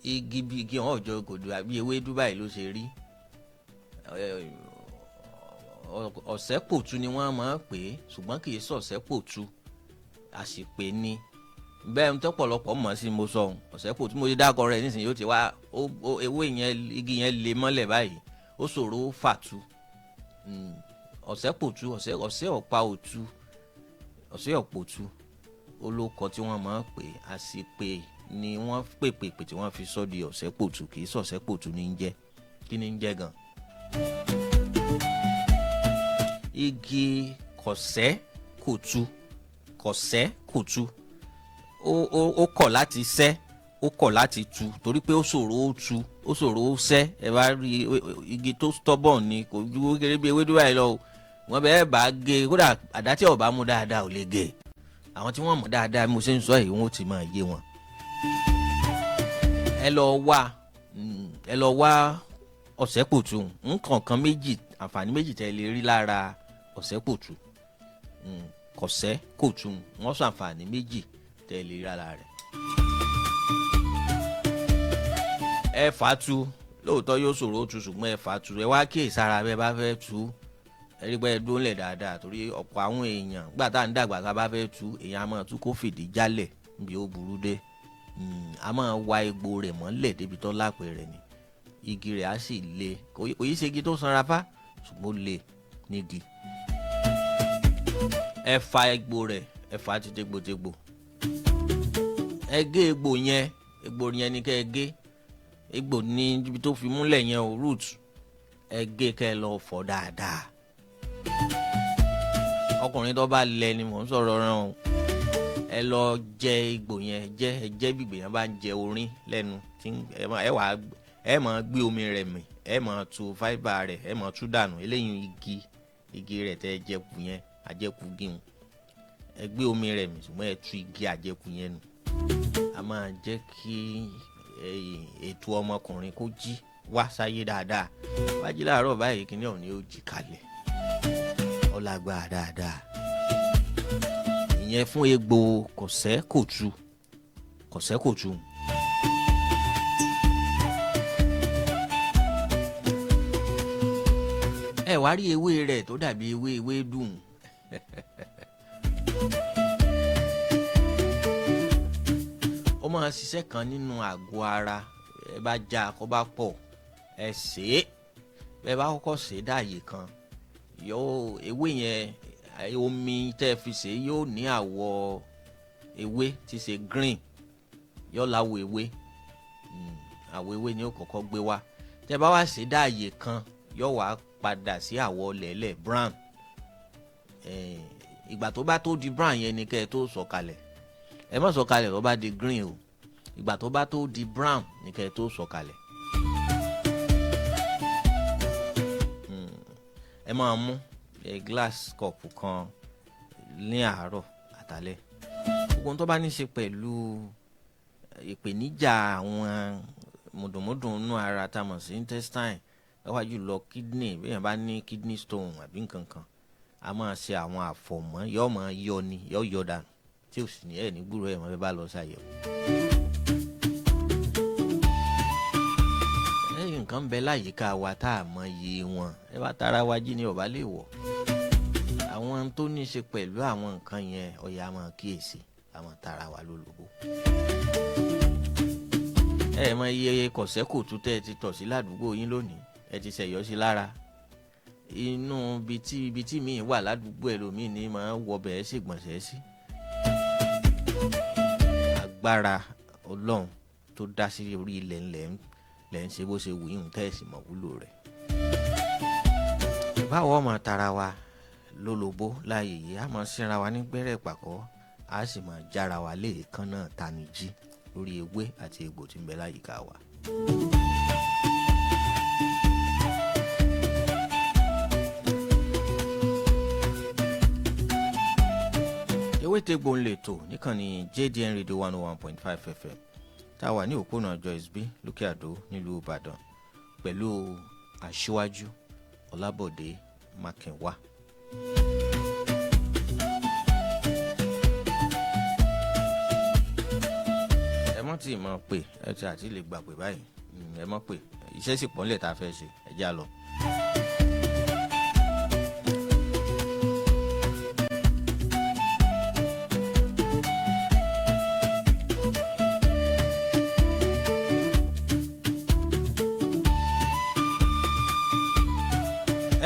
igi bí igi ọ̀hún ọ̀jọ̀ gòdò àbí ewé Dubai ló ṣe rí ọ̀sẹ́pòtú ni wọ́n máa ń pè é ṣùgbọ́n kì í sọ̀sẹ́pòtú àṣìpè ni bẹ́ẹ̀ tó pọ̀lọpọ̀ mọ̀ sí mo sọ ọ̀sẹ́pò tí mo ti dákọ̀ rẹ̀ nísìnyí ó ti wá ewé yẹn igi yẹn lè mọ́lẹ̀ báyìí ó ṣòro fàtú ọ̀sẹ́pòtú ọ̀sẹ́ ọ̀pá òtú ọ̀sẹ́ ọ̀pòtú olókọ tí wọ́n máa ń pè àṣìpè ni wọ́n pèpèpè tí wọ́n fi sọ di ọ̀sẹ́pòtú kì í sọ ọ̀sẹ́pòtú ní ń jẹ́ kí ni ń jẹ́ gan. igi kọ̀sẹ́kòtú ó kọ̀ láti sẹ́ ó kọ̀ láti tu torí pé ó ṣòro ó tu ó ṣòro ó sẹ́ ẹ bá rí igi tó stubborn ni kò ju kéré bí ewédú báyìí lọ wọ́n bẹ́ẹ̀ bá gé kódà àdá tí ọba mú dáadáa ò lè gé àwọn tí wọ́n mú dáadáa mo ṣe ń sọ èyí wọ́n ti máa yé wọn. ẹ lọ wá ọ̀sẹ́pòtú nǹkan méjì àǹfààní méjì tẹ́ lè rí lára ọ̀sẹ́pòtú kọ̀sẹ́kòtú wọ́n sọ àǹfààní méjì tẹ́ lè rí lára rẹ̀. ẹ fà á tu lóòótọ́ yóò ṣòro ó tu ṣùgbọ́n ẹ fà á tu ẹ wá kíyèsára bẹ́ẹ̀ bá fẹ́ tu ẹ̀rí pé ẹ dóńlẹ̀ dáadáa torí ọ̀pọ̀ àwọn èèyàn gbà tá à ń dàgbà ká bá fẹ́ tu èèyàn á máa tú kó fìdí jálẹ̀ níbi ó burú dé a máa wa egbò rẹ̀ mọ́lẹ̀ débi tó lápẹ̀ rẹ̀ ni igi rẹ̀ á sì le kò yí ṣe igi tó sanra fá ṣùgbọ́n ó le nígi. ẹ fa egbò rẹ̀ ẹ fa ti tegbòtegbò ẹ gé egbò yẹn ni kẹ́ ẹ gé egbò ní ibi tó fi múlẹ̀ yẹn o root ẹ gé kẹ́ ẹ lọ fọ̀ dáadáa ọkùnrin tó bá lẹ ni mò ń sọ̀rọ̀ rán o ẹ lọ jẹ egbò yẹn ẹ jẹ gbígbé yẹn bá ń jẹ orin lẹ́nu ẹ máa gbé omi rẹ̀ mì ẹ máa tu fibre rẹ̀ ẹ máa tú dànù eléyìí igi rẹ̀ tẹ́ ẹ jẹkù yẹn àjẹkù gíhun ẹ gbé omi rẹ̀ mì ṣùgbọ́n ẹ tú igi àjẹkù yẹn nù a máa jẹ́ kí ètò ọmọkùnrin kó jí wá sáyé dáadáa wájú láàárọ̀ báyìí kí ni ọ̀hún ni ó jí kalẹ̀ ọlágbá dáadáa ìyẹn fún egbò kọ̀sẹ́kòtú. ẹ wá rí ewé rẹ̀ tó dàbí ewé dùn ó máa ṣiṣẹ́ kan nínú àgọ́ ara ẹ bá já kó bá pọ̀ ẹ sè é bẹ́ẹ̀ bá kọ́kọ́ sè é dáàyè kan yóò ewé yẹn omi tẹ́ fi sè é yóò ní àwọ̀ ewé tí ṣe green yóò láwọ̀ ewé àwọ̀ ewé ni ó kọ́kọ́ gbé wá tẹ́ bá wá sè é dáàyè kan yóò wá padà sí àwọ̀ lẹ̀lẹ̀ brown ìgbà tó bá tó di brown yẹn ni kẹ́ ẹ tó sọ̀kalẹ̀ ẹ má sọ̀kalẹ̀ tó bá di green o ìgbà tó bá tó di brown ni kẹ́ ẹ tó sọ̀kalẹ̀ ẹ máa mú glass cup kan ní àárọ̀ àtàlẹ́ gbogbo tó bá ní ṣe pẹ̀lú ìpèníjà àwọn mùdùnmùdùn inú ara tá a mọ̀ sí intestine lọ́wọ́ jùlọ kidney bí èèyàn bá ní kidney stone àbí nǹkan kan a máa ṣe àwọn àfọ̀mọ́ yóò máa yọ ni yóò yọ dànù tí ò sì ní ẹ̀ ní gbúrò ẹ̀ mọ́ bẹ́ẹ̀ bá lọ ṣàyẹ̀wò. lẹ́yìn nǹkan bẹ láyìíká wa tá a mọ iye wọn ẹ bá tara wa jí ni ọba lè wọ̀ àwọn tó ní í ṣe pẹ̀lú àwọn nǹkan yẹn ọ̀yà máa kíyèsí àwọn tara wa lólobó. ẹ mọ iye kọ̀sẹ́kòtú tẹ́ ẹ ti tọ̀ sí ládùúgbò yín lónìí ẹ ti ṣẹ̀yọ́ sí lára inú ibi tí mi wà ládùúgbò ẹlòmíì ní máa wọbẹ̀ ẹ́ ṣègbọ̀nsẹ̀ sí. agbára ọlọ́run tó dá sí orí ilẹ̀ ńlẹ̀ ń ṣe bó ṣe wù yín tẹ́ẹ̀sì mọ̀ wúlò rẹ̀. báwo ọmọ tara wa lólobó láàyè yìí a máa ṣínra wa ní gbẹ́rẹ́ pàkọ́ a sì máa jára wa léèkán náà tanijí lórí ewé àti egbò tí ń bẹ láyìíká wa. Ewé Àti Egbò ń lè tò níkànnì JDN Radio 101.5 FM tá a wà ní òpónà Joyce B lókè àdó nílùú Ìbàdàn pẹ̀lú aṣíwájú Ọlábọ̀dé Mákínwá. ẹ mọ́ tí ì mọ̀ pé ẹ ti àti lè gbà pé báyìí ẹ mọ̀ pé iṣẹ́ sì pọ́nlẹ̀ tá a fẹ́ ṣe ẹ já lọ.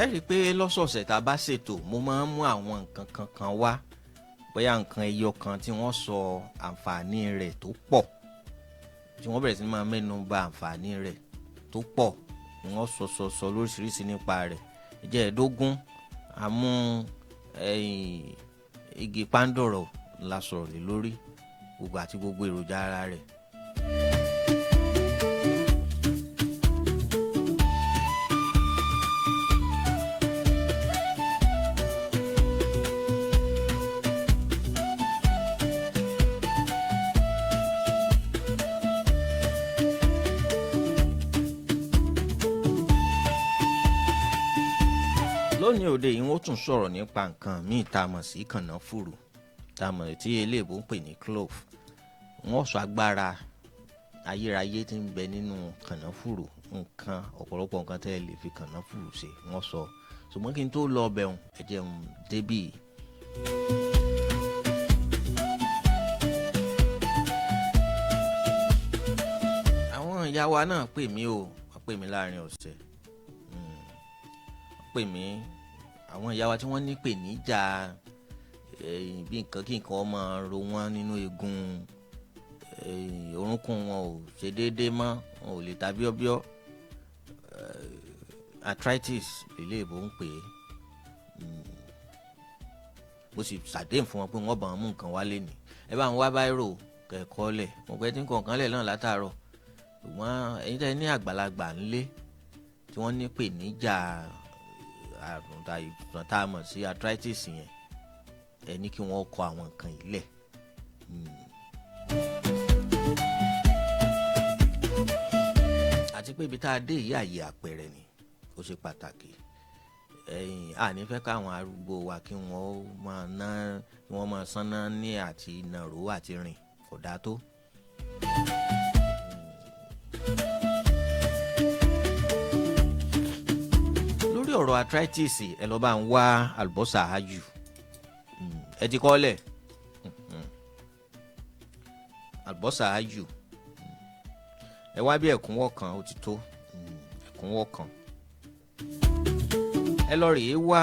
ẹ rí i pé lọ́sọ̀ọ̀sẹ̀ tá a bá ṣètò mo máa ń mú àwọn nǹkan kankan wá bóyá nǹkan ẹyọ kan tí wọ́n sọ àǹfààní rẹ̀ tó pọ̀ tí wọ́n bẹ̀rẹ̀ sí máa mẹ́nu bà àǹfààní rẹ̀ tó pọ̀ tí wọ́n sọ lóríṣiríṣi nípa rẹ̀ ìjẹ́ ẹ̀ẹ́dógún àmú igi pándọ̀rọ̀ la sọ̀rọ̀ lé lórí gbogbo àti gbogbo èròjà ara rẹ̀. lónìí òde yìí wọ́n tún sọ̀rọ̀ nípa nǹkan míì tá a mọ̀ sí kànáfùrù tá a mọ̀ tí eléèbó ń pè ní clove. wọ́n sọ agbára ayérayé tí ń bẹ nínú kànáfùrù nǹkan ọ̀pọ̀lọpọ̀ nǹkan tẹ́ ẹ lè fi kànáfùrù ṣe wọ́n sọ ṣùgbọ́n kí n tó lọ ọbẹ̀ hùn ẹ jẹ́ n débì. àwọn ìyá wa náà pè mí o wọ́n pè mí láàrin ọ̀sẹ̀ pè mí àwọn ìyá wa tí wọ́n ní ìpèníjà bí nǹkan kí nǹkan ọmọ ro wọ́n nínú eegun orúnkún wọn ò ṣe déédéé mọ́ wọn ò lè ta bíọ́bíọ́ arthritis ilé ìbò ń pè é mo sì ṣàdéhùn fún wọn pé wọ́n bá wọn mú nǹkan wálé ni ẹ bá wọn wá báírò kẹ̀kọ́ lẹ̀ mo pẹ́ tí nǹkan kan lẹ̀ náà látàárọ̀ ṣùgbọ́n ẹ̀yin tẹ́ ní àgbàlagbà ńlé tí wọ́n ní ìpèníjà àrùn tá a mọ̀ sí arthritis yẹn ẹ ní kí wọ́n kọ àwọn nǹkan yìí lẹ̀. àti pé ibi tá a dé yìí àyè àpẹẹrẹ ni ó ṣe pàtàkì àní fẹ́ káwọn arúgbó wa kí wọ́n máa sanná ní àti nàró àti rìn kò dáa tó. lórí ọ̀rọ̀ arthritis ẹ lọ bá ń wá àlùbọ́sà áyù ẹ ti kọ́lẹ̀ àlùbọ́sà áyù ẹ wá bí ẹ̀kúnwọ́ kan ó ti tó ẹ̀kúnwọ́ kan ẹ lọ rèé wá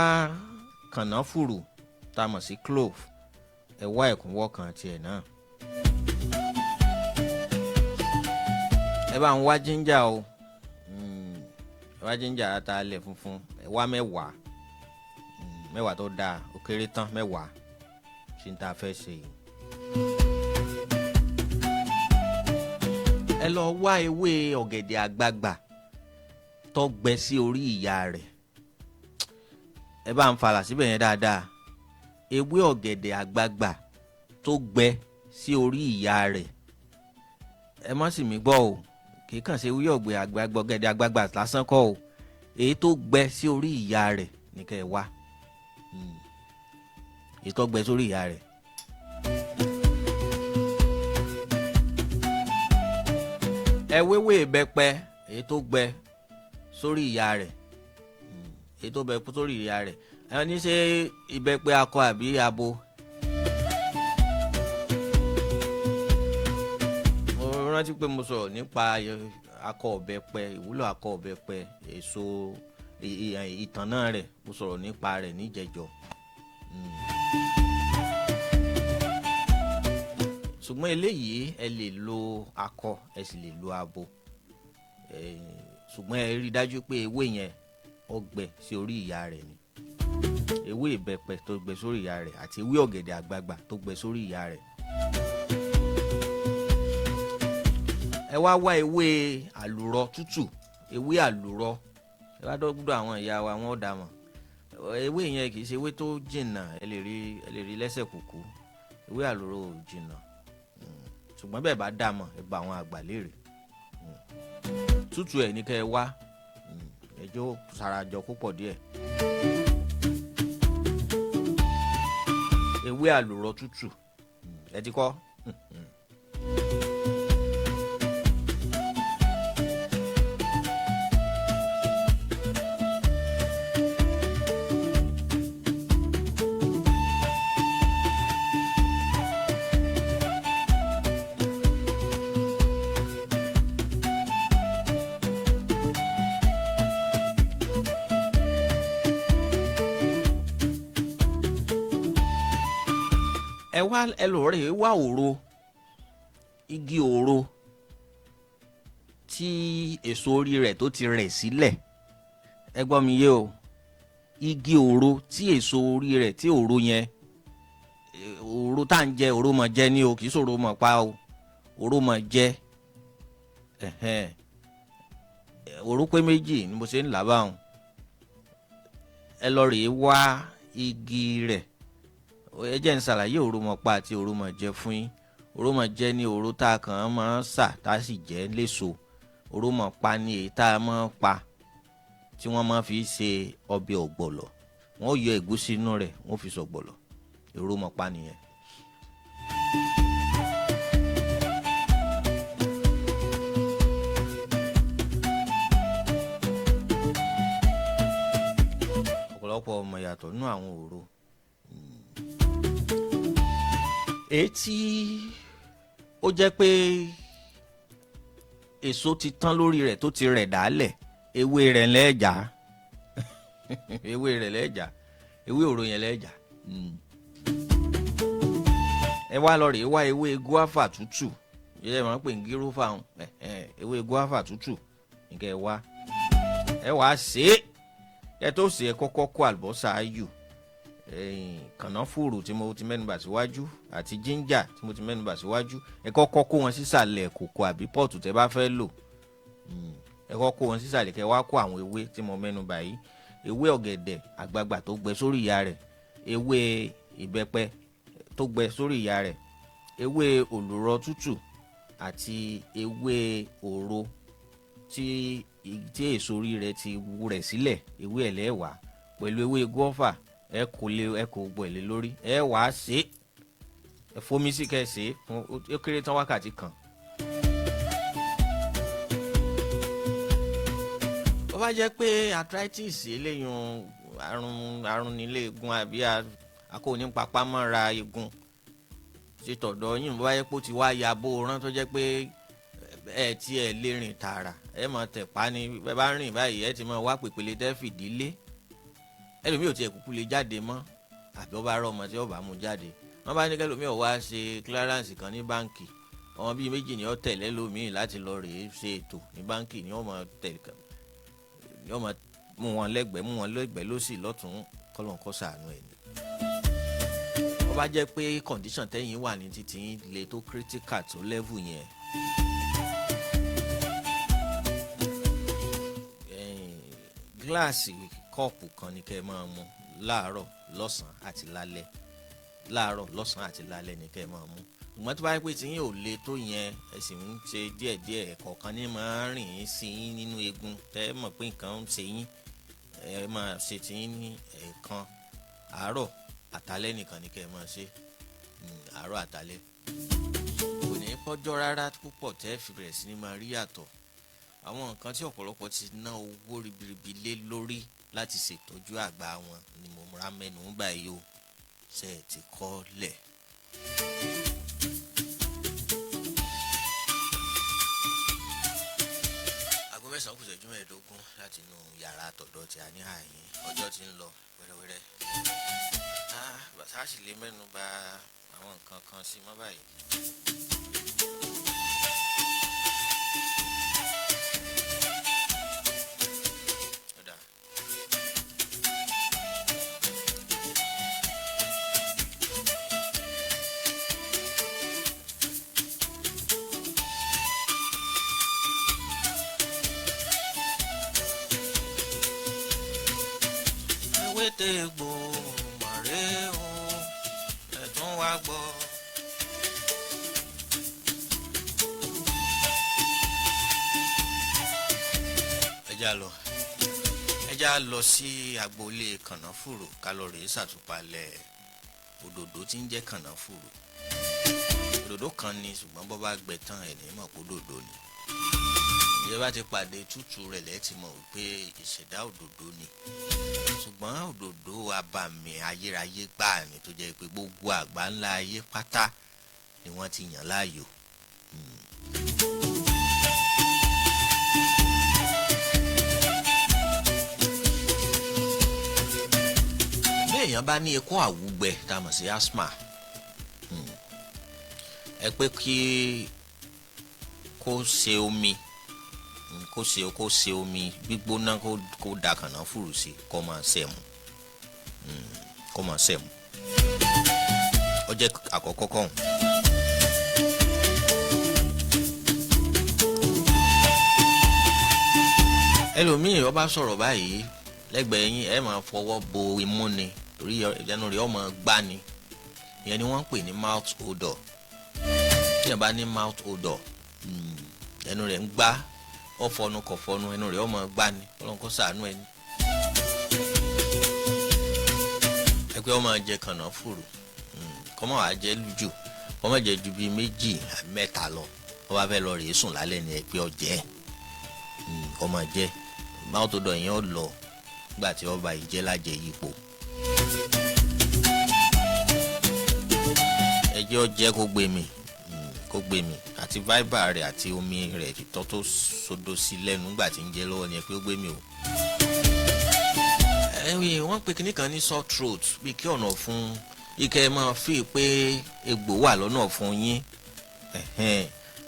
kànáfùrù tá a mọ̀ sí clove ẹ wá ẹ̀kúnwọ́ kan tiẹ̀ náà ẹ bá ń wá jíńjà o ẹ wá jíńjà atalẹ̀ funfun ẹ wá mẹ́wàá tó dáa ó kéré tán mẹ́wàá ṣì ń ta fẹ́ ṣe yìí. ẹ lọ wá ewé ọ̀gẹ̀dẹ̀ àgbagbà tó gbẹ sí orí ìyá rẹ̀ ẹ bá ń falà síbẹ̀ yẹn dáadáa ewé ọ̀gẹ̀dẹ̀ àgbagbà tó gbẹ sí orí ìyá rẹ̀ ẹ má sì mí gbọ́ o kì í kàn ṣe ewé ọ̀gẹ̀dẹ̀ àgbagbà lásán kọ́ o èyí tó gbẹ sí orí ìyá rẹ̀ ní kẹ́ ẹ wá èyí tó gbẹ sórí ìyá rẹ̀. ẹ wéwé ìbẹ́pẹ èyí tó gbẹ sórí ìyá rẹ̀ èyí tó gbẹ sórí ìyá rẹ̀ ẹ ní ṣe ìbẹ́pẹ akọ àbí abo. mo rántí pé mo sọ̀rọ̀ nípa akọ ìbẹ́pẹ ìwúlò akọ ìbẹ́pẹ èso ìtànná rẹ̀ mo sọ̀rọ̀ nípa rẹ̀ níjẹ̀jọ́. ṣùgbọ́n eléyìí ẹ lè lo akọ ẹ sì lè lo abo ṣùgbọ́n ẹ rí i dájú pé ewé yẹn ó gbẹ sí orí ìyá rẹ̀ ni ewé ìbẹ́pẹ tó gbẹ sórí ìyá rẹ̀ àti ewé ọ̀gẹ̀dẹ̀ àgbagbà tó gbẹ sórí ìyá rẹ̀. ẹ wá ewé àlùrọ tútù ewé àlùrọ ẹ bá dọ́gbọ́dọ̀ àwọn ìyá wa wọ́n dà mọ̀ ewé yẹn kì í ṣe ewé tó jìnnà ẹ lè rí lẹ́sẹ̀ kúkú ewé àlùrọ ò jìnnà ṣùgbọ́n bẹ́ẹ̀ bá dà mọ̀ ẹ gba àwọn àgbà léèrè tútù ẹ̀ ní kẹ́ ẹ wá ẹjọ́ sarajọ púpọ̀ díẹ̀ ewé àlùrọ tútù ẹ ti kọ́. ẹ lọ rè wá òro, igi òro tí èso orí rẹ̀ tó ti rẹ̀ sílẹ̀. Ẹ gbọ́ mi yé o, igi òro tí èso orí rẹ̀ tí òro yẹn, òro tá ń jẹ òro mọ̀ jẹ ní o, kì í ṣòro mọ̀ pa o, òro mọ̀ jẹ. Òro pé méjì ni mo ṣe ń là báwọn. Ẹ lọ rè wá igi rẹ̀. Ẹ jẹ́ n ṣàlàyé òro mọ̀ pa àti òro mọ̀ jẹ fún yín. Òro mọ̀ jẹ ní òro tá a kàn máa ń sà tá a sì jẹ léso. Òro mọ̀ pa ní èyí tá a máa ń pa tí wọ́n máa fi ṣe ọbẹ̀ ọ̀gbọ̀lọ̀. Wọ́n yọ ẹ̀gúsí inú rẹ̀, wọ́n fi sọ̀gbọ̀lọ̀. Òro mọ̀ pa nìyẹn. Ọ̀pọ̀lọpọ̀ ọmọ yàtọ̀ nínú àwọn òro. Èyí tí ó jẹ́ pé èso ti tán lórí rẹ̀ tó ti rẹ̀ dálẹ̀, ewé rẹ̀ lẹ́ẹ̀jà. Ewé rẹ̀ lẹ́ẹ̀jà, ewé òro yẹn lẹ́ẹ̀jà. Ẹ wá lọ rè wá ewé guava tútù. Yẹ́n máa ń pè ní gírófà hàn. Ewé guava tútù nìkẹ́ ẹ wá. Ẹ wá sè é. Ẹ tó sè é kọ́kọ́ kó àlùbọ́sà ayù, kànáfùrù tí mo ti mẹ́nubà síwájú àti ginger tí mo ti mẹ́nubà síwájú. Ẹ kọ́kọ́ kó wọn sísàlẹ̀ kòkò àbí pọ́ọ̀tù tẹ́ bá fẹ́ lò. Ẹ kọ́kọ́ kó wọn sísàlẹ̀ kẹ́ wá kó àwọn ewé tí mo mẹ́nubà yìí. Ewé ọ̀gẹ̀dẹ̀ àgbagbà tó gbẹ sórí ìyá rẹ̀, ewé ìbẹ́pẹ tó gbẹ sórí ìyá rẹ̀, ewé òlùrọ̀ tútù àti ewé òro tí èso orí rẹ̀ ti wú rẹ̀ sílẹ̀, ewé ẹlẹ́wà pẹ̀lú ewé guava. Ẹ kó gbọ́ ilé lórí. Ẹ wá sè é. Ẹ fomi sí kẹ́ sè é fún ó kéré tán wákàtí kan. Ó bá jẹ́ pé arthritis eléyìí àrùn nílé egun àbí akóni papámọ́ra egun ṣe tọ̀dọ̀ yín, bó bá jẹ́ pé ó ti wá ya bó rán tó jẹ́ pé ẹ tí ẹ lè rìn tààrà, ẹ mọ̀ tẹ̀pá ni bẹ́ẹ̀ bá rìn báyìí ẹ ti mọ̀ wá pèpèlè tẹ́ fìdílé. Ẹlòmíì ò tiẹ̀ kúkú lè jáde mọ́ àbí ọba rọ ọmọ tí ọba mú jáde. Wọ́n bá ní kẹlòmíì ó wá ṣe clearance kan ní báǹkì, ọmọ bíi méjì ni ó tẹ̀lé lómìn láti lọ rèé ṣe ètò ní báǹkì, ni wọ́n mọ̀ tẹ̀lé ni wọ́n mọ̀ mú wọn lẹ́gbẹ̀ẹ́ lọ́sì lọ́tún kọ́lọ́nkọ́ sàánú ẹ̀ ni. Ó bá jẹ́ pé condition tẹ́yìn wà ní títí le tó critical tó level yẹn, gíláàsì kọ́ọ̀pù kan ni kẹ́ ẹ máa mu láàárọ̀ lọ́sàn-án àti lálẹ́. Láàárọ̀ lọ́sàn-án àti lálẹ́ ni kẹ́ ẹ máa mu. Ṣùgbọ́n tó bá yẹ pé tí yín ò le tó yẹn, ẹ sì ń ṣe díẹ̀díẹ̀, ẹ̀kọ̀ọ̀kan ní máa rìn sí yín nínú eegun tẹ́ ẹ mọ̀ pé nǹkan ń ṣe yín, ẹ máa ṣe tí yín ní ẹ̀ẹ̀kan. Àárọ̀ àtàlẹ́ nìkan ni kẹ́ ẹ máa ṣe. Àárọ̀ àtàlẹ́. Kò ní pọ́jọ́ rárá púpọ̀ tẹ́ fi bẹ̀rẹ̀ sí ní máa rí yàtọ̀. Àwọn nǹkan tí ọ̀pọ̀lọpọ̀ ti ná owó ribiribi lé lórí láti ṣètọ́jú àgbà wọn ni mo múra mẹ́nu báyìí o. Ṣé ẹ ti kọ́ lẹ̀? Aago 9 kù ìṣẹ́jú 15 láti inú yàrá àtọ̀dọ̀ tí a ní àyín. Ọjọ́ ti ń lọ wẹ́rẹ́wẹ́rẹ́. Bàtà sì lè mẹ́nu bà àwọn nǹkan kan sí mọ́ báyìí. Ewé Àti Egbò mọ̀rẹ́ o, ẹ̀tún wá gbọ́. Ẹ já lọ sí agboolé kànáfùrù ká lọ rèé ṣàtúpalẹ̀ òdòdó tí ń jẹ́ kànáfùrù. Òdòdó kan ni, ṣùgbọ́n bọ́ bá gbẹ tán ẹ̀ ní mọ̀ pé òdòdó ni. Ìyẹn bá ti pàdé tútù rẹ̀ lẹ́ẹ̀ ti mọ̀ wípé ìṣẹ̀dá òdòdó ni. Ṣùgbọ́n òdòdó abàmì ayérayé gbáà ni tó jẹ́ pé gbogbo àgbá ńlá ayé pátá ni wọ́n ti yàn láàyò. Bí èèyàn bá ní ikọ́ àwúgbẹ tá a mọ̀ sí asthma, ẹ pé kí kó ṣe omi kó ṣe omi gbígbóná kó da kànáfùrù sí kó máa sẹ̀mù ó jẹ́ àkọ́kọ́ kọ́hún. ẹlòmíì ó bá sọ̀rọ̀ báyìí lẹ́gbẹ̀ẹ́ yín ẹ máa fọwọ́ bo imú ni torí ìdẹnu rẹ̀ ó máa gbá ni ìyẹn ni wọ́n ń pè ní mouth odor. tí ẹ bá ní mouth odor ẹnu rẹ̀ ń gbá ó fọnu kò fọnu ẹnu rẹ̀ ó máa gbá ni Ọlọ́run kó ṣàánú ẹni. ẹ pé ó máa jẹ kànáfùrù kó má wàá jẹ lójú kó má jẹ ju bíi 2 àbí 3 lọ ó bá fẹ́ lọ rèé sùn lálẹ́ ni ẹ pé ó jẹ́ kó máa jẹ mouth odor yẹn ó lọ nígbà tí ó bá yìí jẹ́ lájẹ yípo. ẹ jẹ́ ó jẹ́ kó gbé mi àti viber rẹ̀ àti omi rẹ̀ tó sodo sí lẹ́nu nígbà tí ń jẹ lọ́wọ́ ni ẹ pé ó gbé mi o. wọ́n pe kinní kan ní sore throat bí kí ọ̀nà fún ike máa fi pé egbò wà lọ́nà fún yín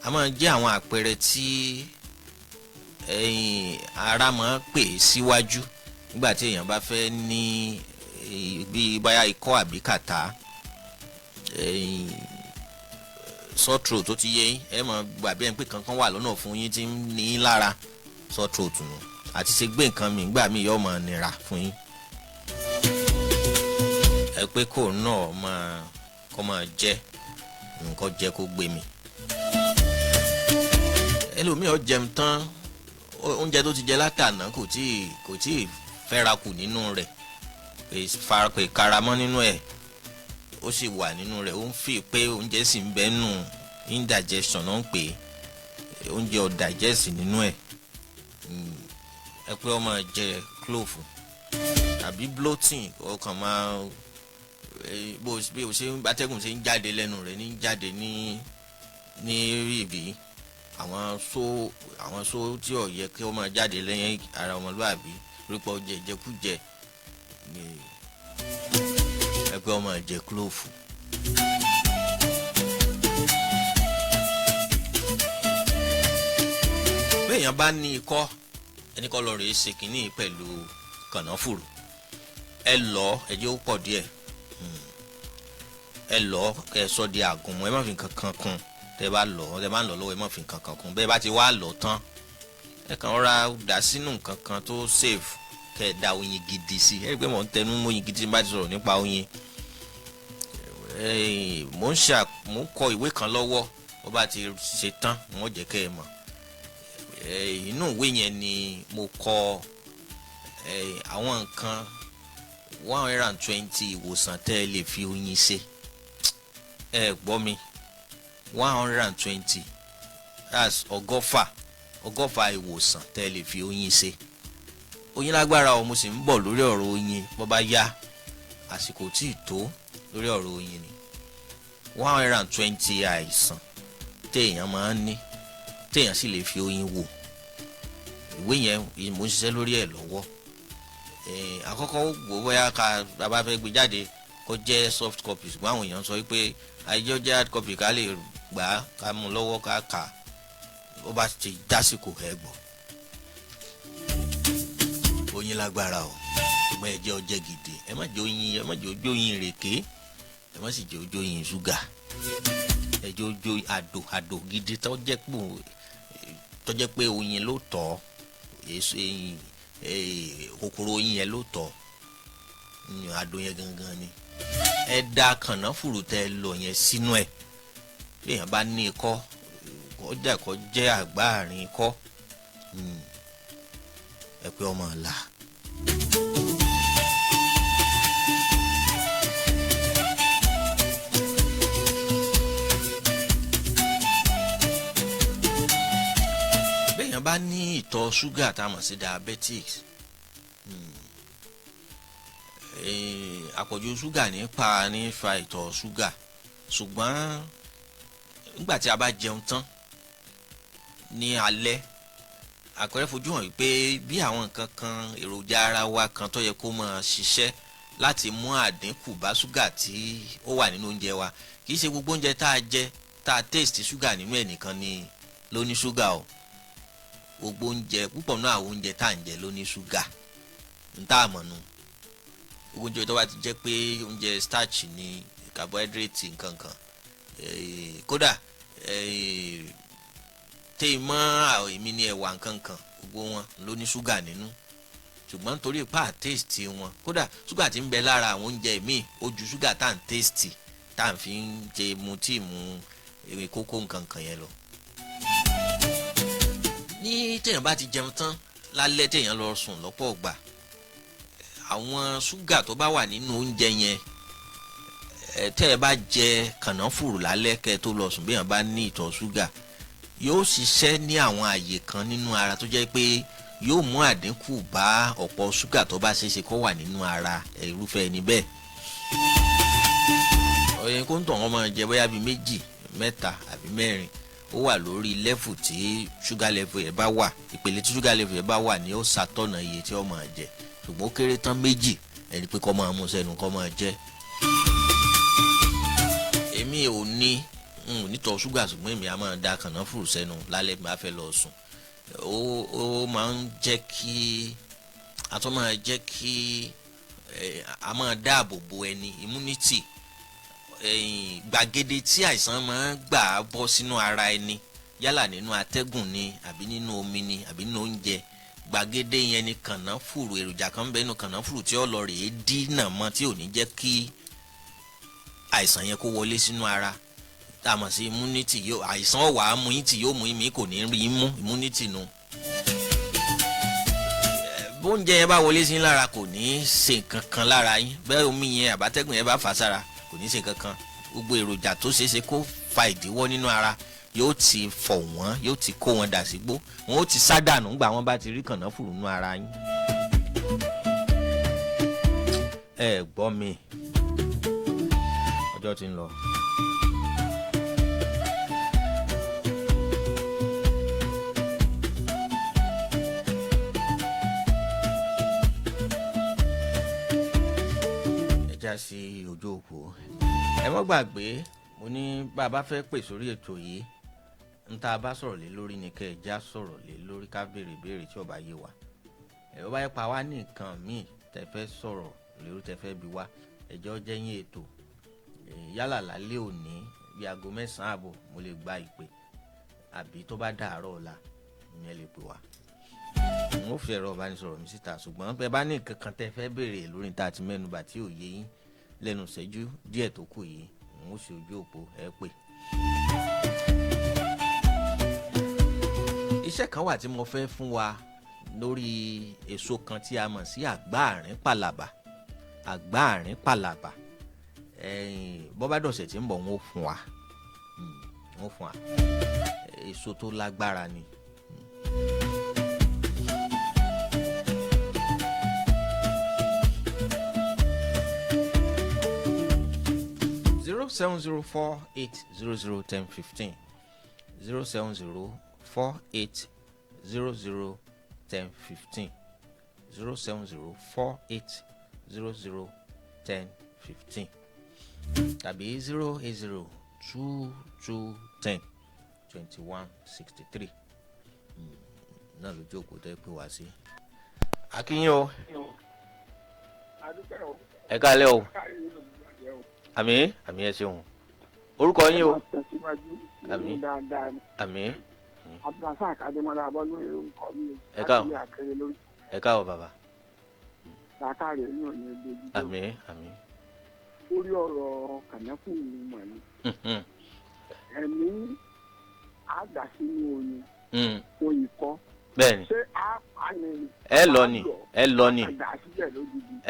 a máa jẹ́ àwọn àpẹẹrẹ tí ara máa pè síwájú nígbà tí èèyàn bá fẹ́ ní bí báyà ikọ́ àbí kàtá sore throat tó ti yé yín ẹ máa gbà bí ẹni pé kankan wà lọ́nà fún yín tí ń ní lára sore throat nù àti ṣe gbé nǹkan mi nígbà míì yóò máa nira fún yín. ẹ pé kò náà kó máa jẹ nǹkan jẹ kó gbé mi. ẹlòmíì ó jẹun tán oúnjẹ tó ti jẹ látàná kò tí ì fẹ́ra kù nínú rẹ̀ kò karamọ́ nínú ẹ̀ ó sì wà nínú rẹ̀ ó ń fi pé oúnjẹ sì ń bẹ nù indigestion náà ń pè é oúnjẹ ò digest nínú ẹ̀ ẹ pé ó máa jẹ clove tàbí bloating ọkàn máa bí o ṣe atẹ́gùn ṣe ń jáde lẹ́nu rẹ̀ ní jáde ní ibi àwọn só tí ò yẹ kí ó máa jáde lẹ́yìn ara ọmọlúwàbí rípọ̀ jẹjẹkújẹ ẹgbẹ́ ọmọ ẹ̀jẹ̀ clove. béèyàn bá ní ikọ́ ẹni kọ́ lọ rèé ṣe kínní pẹ̀lú kànáfùrù ẹ lọ ẹjẹ́ ó pọ̀ díẹ̀ ẹ lọ kẹ ẹ sọ di àgùnmọ́ ẹ má fi nǹkan kan kún tẹ bá lọ lọ́wọ́ ẹ má fi nǹkan kan kún bẹ́ẹ̀ bá ti wá lọ tán ẹ kàn rọra dà sínú nǹkan kan tó safe kẹ ẹ da oyin gidi sí ẹ rí i pé mò ń tẹnu mọ́ oyin gidi bá ti sọ̀rọ̀ nípa oyin mò ń kọ ìwé kan lọ́wọ́ bó bá ti ṣe tán wọ́n jẹ́ kẹ́ ẹ mọ̀ inú ìwé yẹn ni mo kọ àwọn nǹkan 120 ìwòsàn tẹ́ ẹ lè fi oyin ṣe ẹ gbọ́ mi 120 that's ọgọ́fà ìwòsàn tẹ́ ẹ lè fi oyin ṣe oyin lágbára o mo sì ń bọ̀ lórí ọ̀rọ̀ oyin bó bá yá àsìkò tí ì tó lórí ọ̀rọ̀ oyin ni 120 àìsàn téèyàn máa ń ní téèyàn sì lè fi oyin wò ìwé yẹn mo ń ṣiṣẹ́ lórí ẹ̀ lọ́wọ́ àkọ́kọ́ wò bóyá ká bàbá fẹ́ gbé jáde kó jẹ́ soft copy ṣùgbọ́n àwọn èèyàn sọ pé àìjọ jẹ́ hard copy ká lè gbà á ká mú lọ́wọ́ ká kà ó bá ti dásìkò ẹ̀ gbọ́ oyin lágbára o ṣùgbọ́n ẹ jẹ́ ọjẹ́ gidi ẹ má jẹ ojú oyin ìrèké ẹ má sì jẹ ojú oyin ṣúgà ẹ jẹ ojú àdò gidi tó jẹ́ pé oyin ló tọ́ èso kòkòrò oyin yẹn ló tọ́ àdó yẹn gangan ni ẹ da kànáfùrù tẹ lọ yẹn sínú ẹ bí èèyàn bá ní ikọ́ kó jẹ́ àgbáàrin ikọ́ ẹ pé ọmọ ọ̀la. béèyàn bá ní ìtọ̀ ṣúgà tá a mọ̀ sí diabetics àpọ̀jù ṣúgà ní fa ìtọ̀ ṣúgà ṣùgbọ́n nígbà tí a bá jẹun tán ní alẹ́ àpẹẹrẹ fojú hàn wípé bí àwọn nǹkan kan èròjà ara wa kan tó yẹ kó máa ṣiṣẹ́ láti mú àdínkù bá ṣúgà tí ó wà nínú oúnjẹ wa kì í ṣe gbogbo oúnjẹ tá a jẹ tá taste ṣúgà nínú ẹ̀ nìkan ni ló ní ṣúgà o. Gbogbo oúnjẹ púpọ̀ náà àwọn oúnjẹ tá à ń jẹ ló ní ṣúgà ń tá àmọ́ nu. Gbogbo oúnjẹ tó bá ti jẹ́ pé oúnjẹ starch ni carbohydrate nǹkan kan kódà tẹ́ mọ́ àwọn èmi ní ẹ̀wà nǹkan kan gbogbo wọn ló ní ṣúgà nínú. Ṣùgbọ́n torí pa taste wọn kódà ṣúgà tí ń bẹ lára àwọn oúnjẹ míì ó ju ṣúgà tá à ń taste tá à ń fi ń jẹ mu tíì mu ewé kókó nǹkan kan yẹn lọ. Ní téèyàn bá ti jẹun tán lálẹ́ téèyàn lọ sùn lọ́pọ̀ ọgbà àwọn ṣúgà tó bá wà nínú oúnjẹ yẹn tẹ́ ẹ bá jẹ kànáfùrù lálẹ́ kẹ́ ẹ tó lọ sùn béèyàn bá ní ìtọ̀ ṣúgà yóò ṣiṣẹ́ ní àwọn àyè kan nínú ara tó jẹ́ pé yóò mú àdínkù bá ọ̀pọ̀ ṣúgà tó bá ṣeéṣe kó wà nínú ara irúfẹ́ ẹni bẹ́ẹ̀. Ọ̀yẹ́ kó ń tàn wọ́n máa jẹ bóyá bíi 2, 3 àbí 4 ó wà lórí level tí ṣúgà level yẹn bá wà ìpele tí ṣúgà level yẹn bá wà ní ó ṣàtọ̀nà iye tí ó máa jẹ ṣùgbọ́n ó kéré tán 2 ẹni pé kó máa mú sẹ́nu kó máa jẹ. Èmi ò ní nítọ̀ ṣúgà ṣùgbọ́n èmi á máa da kànáfùrù sẹ́nu lálẹ́ bí a fẹ́ lọ sùn. Ó máa ń jẹ́ kí àtọ́ máa jẹ́ kí a máa dáàbò bo ẹni immunity gbàgede tí àìsàn máa ń gbà bọ́ sínú ara ẹni yálà nínú atẹ́gùn ni àbí nínú omi ni àbí nínú oúnjẹ gbàgede yẹn ni kànáfùrù èròjà kan bẹ́ẹ̀ nínú kànáfùrù tí ó lọ rèé dínà mọ́ tí ò ní jẹ́ kí àìsàn yẹn kó wọlé sínú ara tá a mọ̀ sí immunity yóò àìsàn ọ̀wà immunity yóò mú ìmí kò ní rí mú immunity nu. Bóúnjẹ yẹn bá wọlé sí lára kò ní ṣe nǹkan kan lára yín bẹ́ẹ̀ omi yẹn àbátẹ́gùn yẹn bá fà sára kò ní ṣe nǹkan kan gbogbo èròjà tó ṣeéṣe kó fa ìdíwọ́ nínú ara yóò ti fọ̀ wọ́n yóò ti kó wọn dà sígbó wọn ó ti sádànù ńgbà wọn bá ti rí kànáfùrù nínú ara yín. Ẹ gbọ́ mi ọjọ́ ti ń lọ. Sí ojú òpó ẹ mọ́ gbàgbé mo ní bá a bá fẹ́ pè sórí ètò yìí ń tá a bá sọ̀rọ̀ lé lórí ni kẹ́ ẹ já sọ̀rọ̀ lé lórí ká béèrè ìbéèrè tí ó bá yé wa ẹ bá yẹ pa wá ní nǹkan míì tẹ́ fẹ́ sọ̀rọ̀ lórí tẹ́ fẹ́ bi wá ẹjọ́ jẹ́yìn ètò yálà lálẹ́ òní bí aago 9 àbọ̀ mo lè gba ìpè àbí tó bá dàárọ̀ ọ̀la ìyẹn lè pè wá n ó fi ẹ̀rọ ìbánisọ̀rọ̀ mi síta ṣùgbọ́n bẹ́ẹ̀ bá ní nǹkan kan tẹ́ fẹ́ béèrè lórí tá a ti mẹ́nubà tí ò yé yín lẹ́nu ìṣẹ́jú díẹ̀ tó kù yìí n ó ṣe ojú òpó ẹ pè. Iṣẹ́ kan wà tí mo fẹ́ fún wa lórí èso kan tí a mọ̀ sí àgbá-àrín pàlàbà bọ́ bá dọ̀sẹ̀ tí ń bọ̀ wọ́n fún wa èso tó lágbára ni. 07048001015 07048001015 07048001015 tàbí 08022102163 náà lójú òkú tẹ́ pé wá sí. Akínyìn o ẹ káalẹ́ o àmín ẹ ṣeun orúkọ yín o àmín abdulrasaq adémọlá abọ́lú orúkọ mi ẹ káàbọ̀ bàbá làákàrẹ yóò ní dojú àmín lórí ọ̀rọ̀ kànáfùrù mọ̀ ní ẹ̀mí àgbàsínú oyin kọ́ bẹ́ẹ̀ni ṣé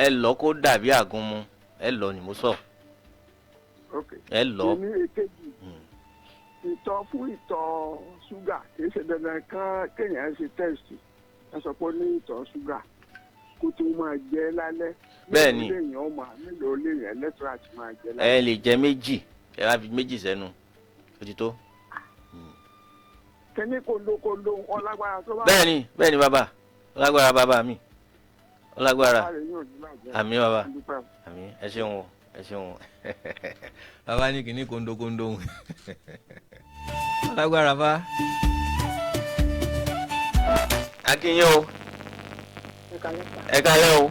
ẹ lọ kó dàbí àgúnmu ẹ lọ ni mo sọ ẹ lọ. ní èkejì ìtọ̀ fún ìtọ̀ ṣúgà kìí ṣe dandan kéèyàn ṣe tẹ́sítì ẹ sọ pé ó ní ìtọ̀ ṣúgà kó tó máa jẹ lálẹ́. bẹ́ẹ̀ni mélòó lèèyàn lẹ́tọ̀ọ́ àti máa jẹ lálẹ́. ẹ lè jẹ méjì ẹ wá fi méjì sẹ́nu ó ti tó. kẹ́ni kòlókòló ọlágbára tó bá. bẹ́ẹ̀ni bàbá ọlágbára bàbá mi ọlágbára àmín bàbá àmín ẹ ṣeun o. ẹ ṣeun bàbá ní kìíní kóńdókóńdó lágbára bá akínyìn o ẹ kálẹ́ o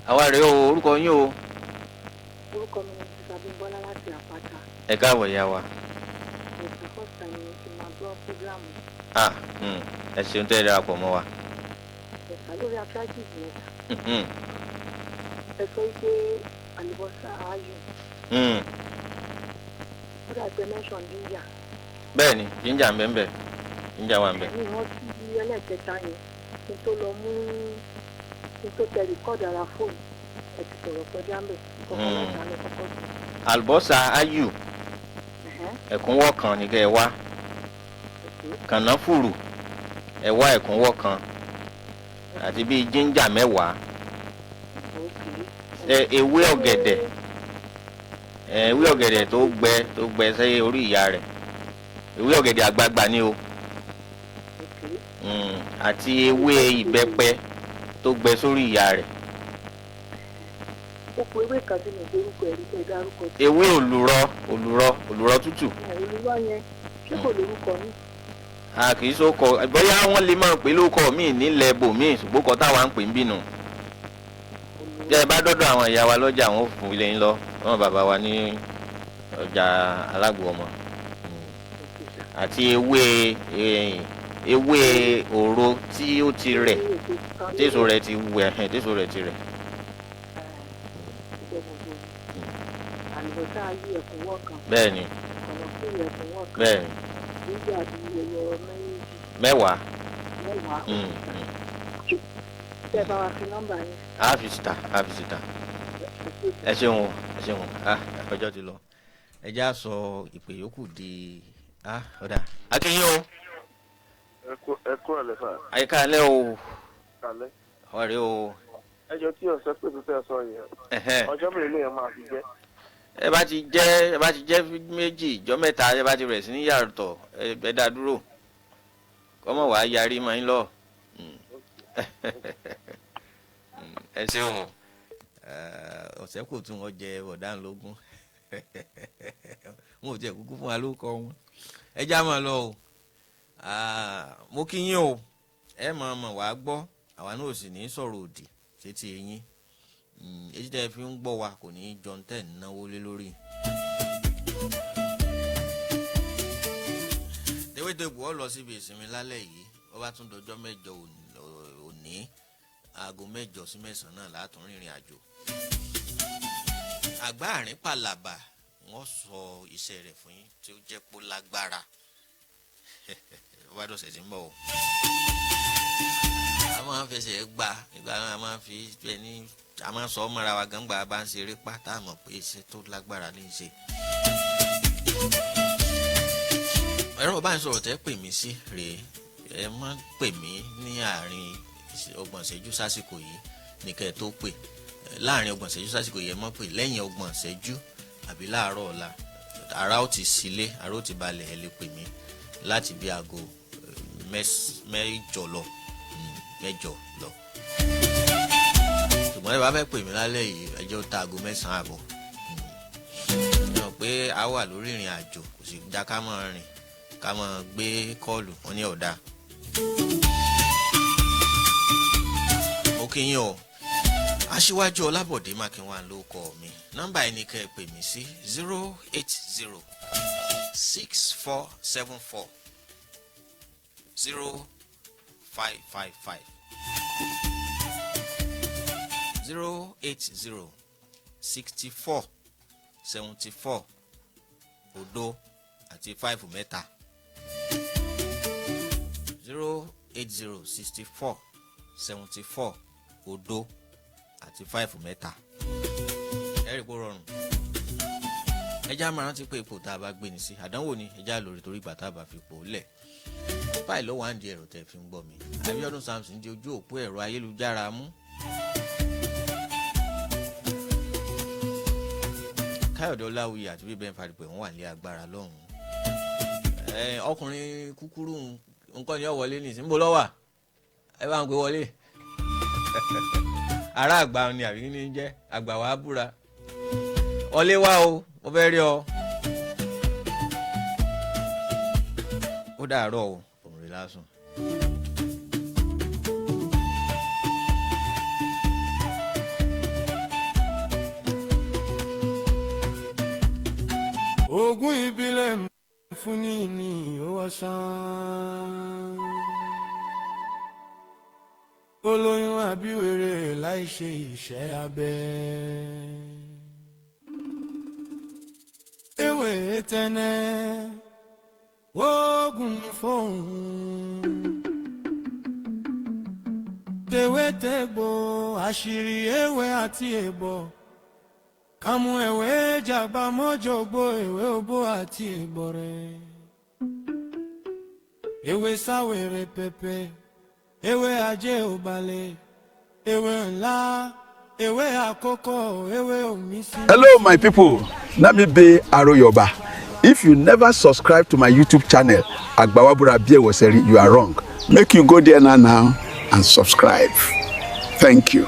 àwa rèé o orúkọ yín o. orúkọ mi ni Bọ́lá láti Àpáta. ẹ káàbọ̀ ìyá wa. It's the first time tí máa gbọ́ fúgírámù. ẹ ṣeun tẹ́ ẹ darapọ̀ mọ́ wa. ẹ̀ka lórí arthritis mẹ́ta. ẹ sọ pé àlùbọ́sà ayù. ó dàgbé mention ginger. bẹ́ẹ̀ ni ginger ń bẹ ń bẹ ginger wà ń bẹ. ní wọ́n ti ẹlẹ́ẹ̀kẹta yẹn kí n tó lọ mú kí n tó tẹ rìkọ́ọ̀dù ara fóònù ẹ ti sọ̀rọ̀ kọjá ń bẹ̀ kọ́kọ́ láti alẹ́ kọ́kọ́ sí. àlùbọ́sà ayù ẹ̀kúnwọ́ kan ní kẹ́ ẹ wá kànáfùrù ẹ wá ẹ̀kúnwọ́ kan àti bíi ginger 10. ewé ọ̀gẹ̀dẹ̀ ewé ọ̀gẹ̀dẹ̀ tó gbẹ sí orí ìyá rẹ̀ ewé ọ̀gẹ̀dẹ̀ àgbagbà ni o àti ewé ìbẹ́pẹ tó gbẹ sórí ìyá rẹ̀. ó kó ewé kan sínú orúkọ ẹ̀rí pé dárúkọ. ewé olùrọ̀ tútù. olùrọ̀ yẹn ṣé kò lórúkọ ní. a kì í sókọ bóyá wọ́n lè máa pè lóko míì nílẹ̀ bòmíì ṣùgbọ́n kọ́ táwa ń pè ń bínú. jẹ́ ẹ bá dọ́dọ̀ àwọn ìyá wa lọ́jà wọn ò fún ilé yín lọ wọn bàbá wa ní ọjà alágbó ọmọ àti ewé òro tí ó ti rẹ̀ téso rẹ̀ ti wẹ̀ téso rẹ̀ ti rẹ̀. àlùbọ́sà ayé ẹ̀kúnwọ́ kan. bẹ́ẹ̀ni kọ̀ọ̀kúrò ẹ̀kúnwọ́ kan. bẹ́ẹ̀ni. nígbà tí ẹyọ 10. ṣé ẹ bá wa fi nọ́mbà yín. a fi síta ẹ ṣeun ọjọ́ ti lọ ẹ já sọ ìpè yòókù di ọ̀dà akínyìn o. ẹ kú ọ̀lẹ́ fà. àyíká alẹ́ o. alẹ́. ọ̀rẹ́ o. ẹjọ́ tí ọ̀sẹ̀ pé fífẹ́ sọ yẹn ọjọ́ mélòó lèèyàn máa fi jẹ́. ẹ bá ti jẹ́ méjì ìjọ́ mẹ́ta ẹ bá ti rẹ̀ sí ní yàtọ̀ ẹ dá dúró kọ́mọ̀ wàá yarí máa ń lọ. ẹ ṣeun ọ̀sẹ̀ kò tún wọn jẹ ọ̀dánlógún wọn ò tiẹ̀ kúkú fún wa lóko wọn ẹ já máa lọ o mo kí yín o ẹ mọ̀ wá gbọ́ àwa náà ò sì ní sọ̀rọ̀ òdì sétí eyín èyí tẹ́ fi ń gbọ́ wa kò ní í jọ tẹ́ ń náwó lé lórí. tewétegbò ọ lọ síbi ìsinmi lálẹ́ yìí ó bá tún dọjọ́ mẹ́jọ òní aago 8 sí 9 náà látún rìnrìn àjò. Àgbà-Àrín Pàlàbà wọ́n sọ iṣẹ́ rẹ̀ fún yín tí ó jẹ́ pó lágbára ó bá dọ̀sẹ̀ tí ń bọ̀ o. a máa ń fẹsẹ̀ gbà nígbà náà a máa ń fi ẹni a máa ń sọ mọ́ra wa gángbà bá ń ṣeré pátá mọ̀ pé iṣẹ́ tó lágbára ní í ṣe. ẹ̀rọ bá ń sọ̀rọ̀ tẹ́ pè mí sí rèé ẹ má pè mí ní àárín 30 ìṣẹ́jú sásìkò yìí ní kẹ́ ẹ tó pè láàárín 30 ìṣẹ́jú sásìkò yìí ẹ má pè lẹ́yìn 30 ìṣẹ́jú àbí láàárọ̀ ọ̀la ara ó ti sílé ara ó ti balẹ̀ ẹ lè pè mí láti bí aago 8 lọ 8 lọ. ṣùgbọ́n ẹ bá fẹ́ pè mí lálẹ́ yìí ẹjọ́ ta aago 9 àbọ̀. ẹ mọ̀ pé a wà lórí ìrìn àjò kò sì dá ká máa rìn ká máa gbé kọ́ọ̀lù wọn ní ọ̀dà. mo kí yín o Aṣíwájú Ọlábọ̀dé Mákinwá ló kọ mi nọ́mbà ẹni kẹ́ ẹ pè mí sí 080 6474 0555 080 64 74 òdo àti 5 mẹ́ta 080 64 74 òdo àti 5 mẹ́ta. ẹ̀rí kó rọrùn. ẹja máa rántí pé ipò tá a bá gbé ní sí àdánwò ni ẹja lórí torí ìgbà tá a bá fi pò lẹ̀. báyìí ló wà ń di ẹ̀rọ tẹ̀ fi ń gbọ́ mi. Abíọ́dún Samson di ojú òpó ẹ̀rọ ayélujára mú. Káyọ̀dé Ọláwuyì àti bíbẹ́ ń faripẹ̀ wọ́n wà ní agbára lọ́hùn. ọkùnrin kúkúrú nǹkan ni ó wọlé ní ìsìn bó lọ́wà ẹ bá ń pè wọlé. ará àgbà ni àbí ní jẹ́ àgbà wàá búra ọlé wá o mo fẹ́ rí ọ. ó dàárọ̀ o òun rí lásán. Ogun ìbílẹ̀ fún ní ìwòsàn. Olóyún àbíwèrè láì ṣe iṣẹ́ abẹ. Ewé tẹ́nẹ́ oògùn fóun. Tewé tegbò àṣírí ewé àti egbò. Kamu ewé jàgbá mọ́jọ́gbó ewé òbó àti egbò rẹ̀. Ewé sáwèrè pẹpẹ, ewé ajé òbalẹ̀, ewé ńlá, ewé àkókò, ewé òmísí. Hello my people, Nami be Aro Yoruba. If you never subscribe to my YouTube channel, Agba-Isegun was you are wrong. Make you go there now and subscribe. Thank you.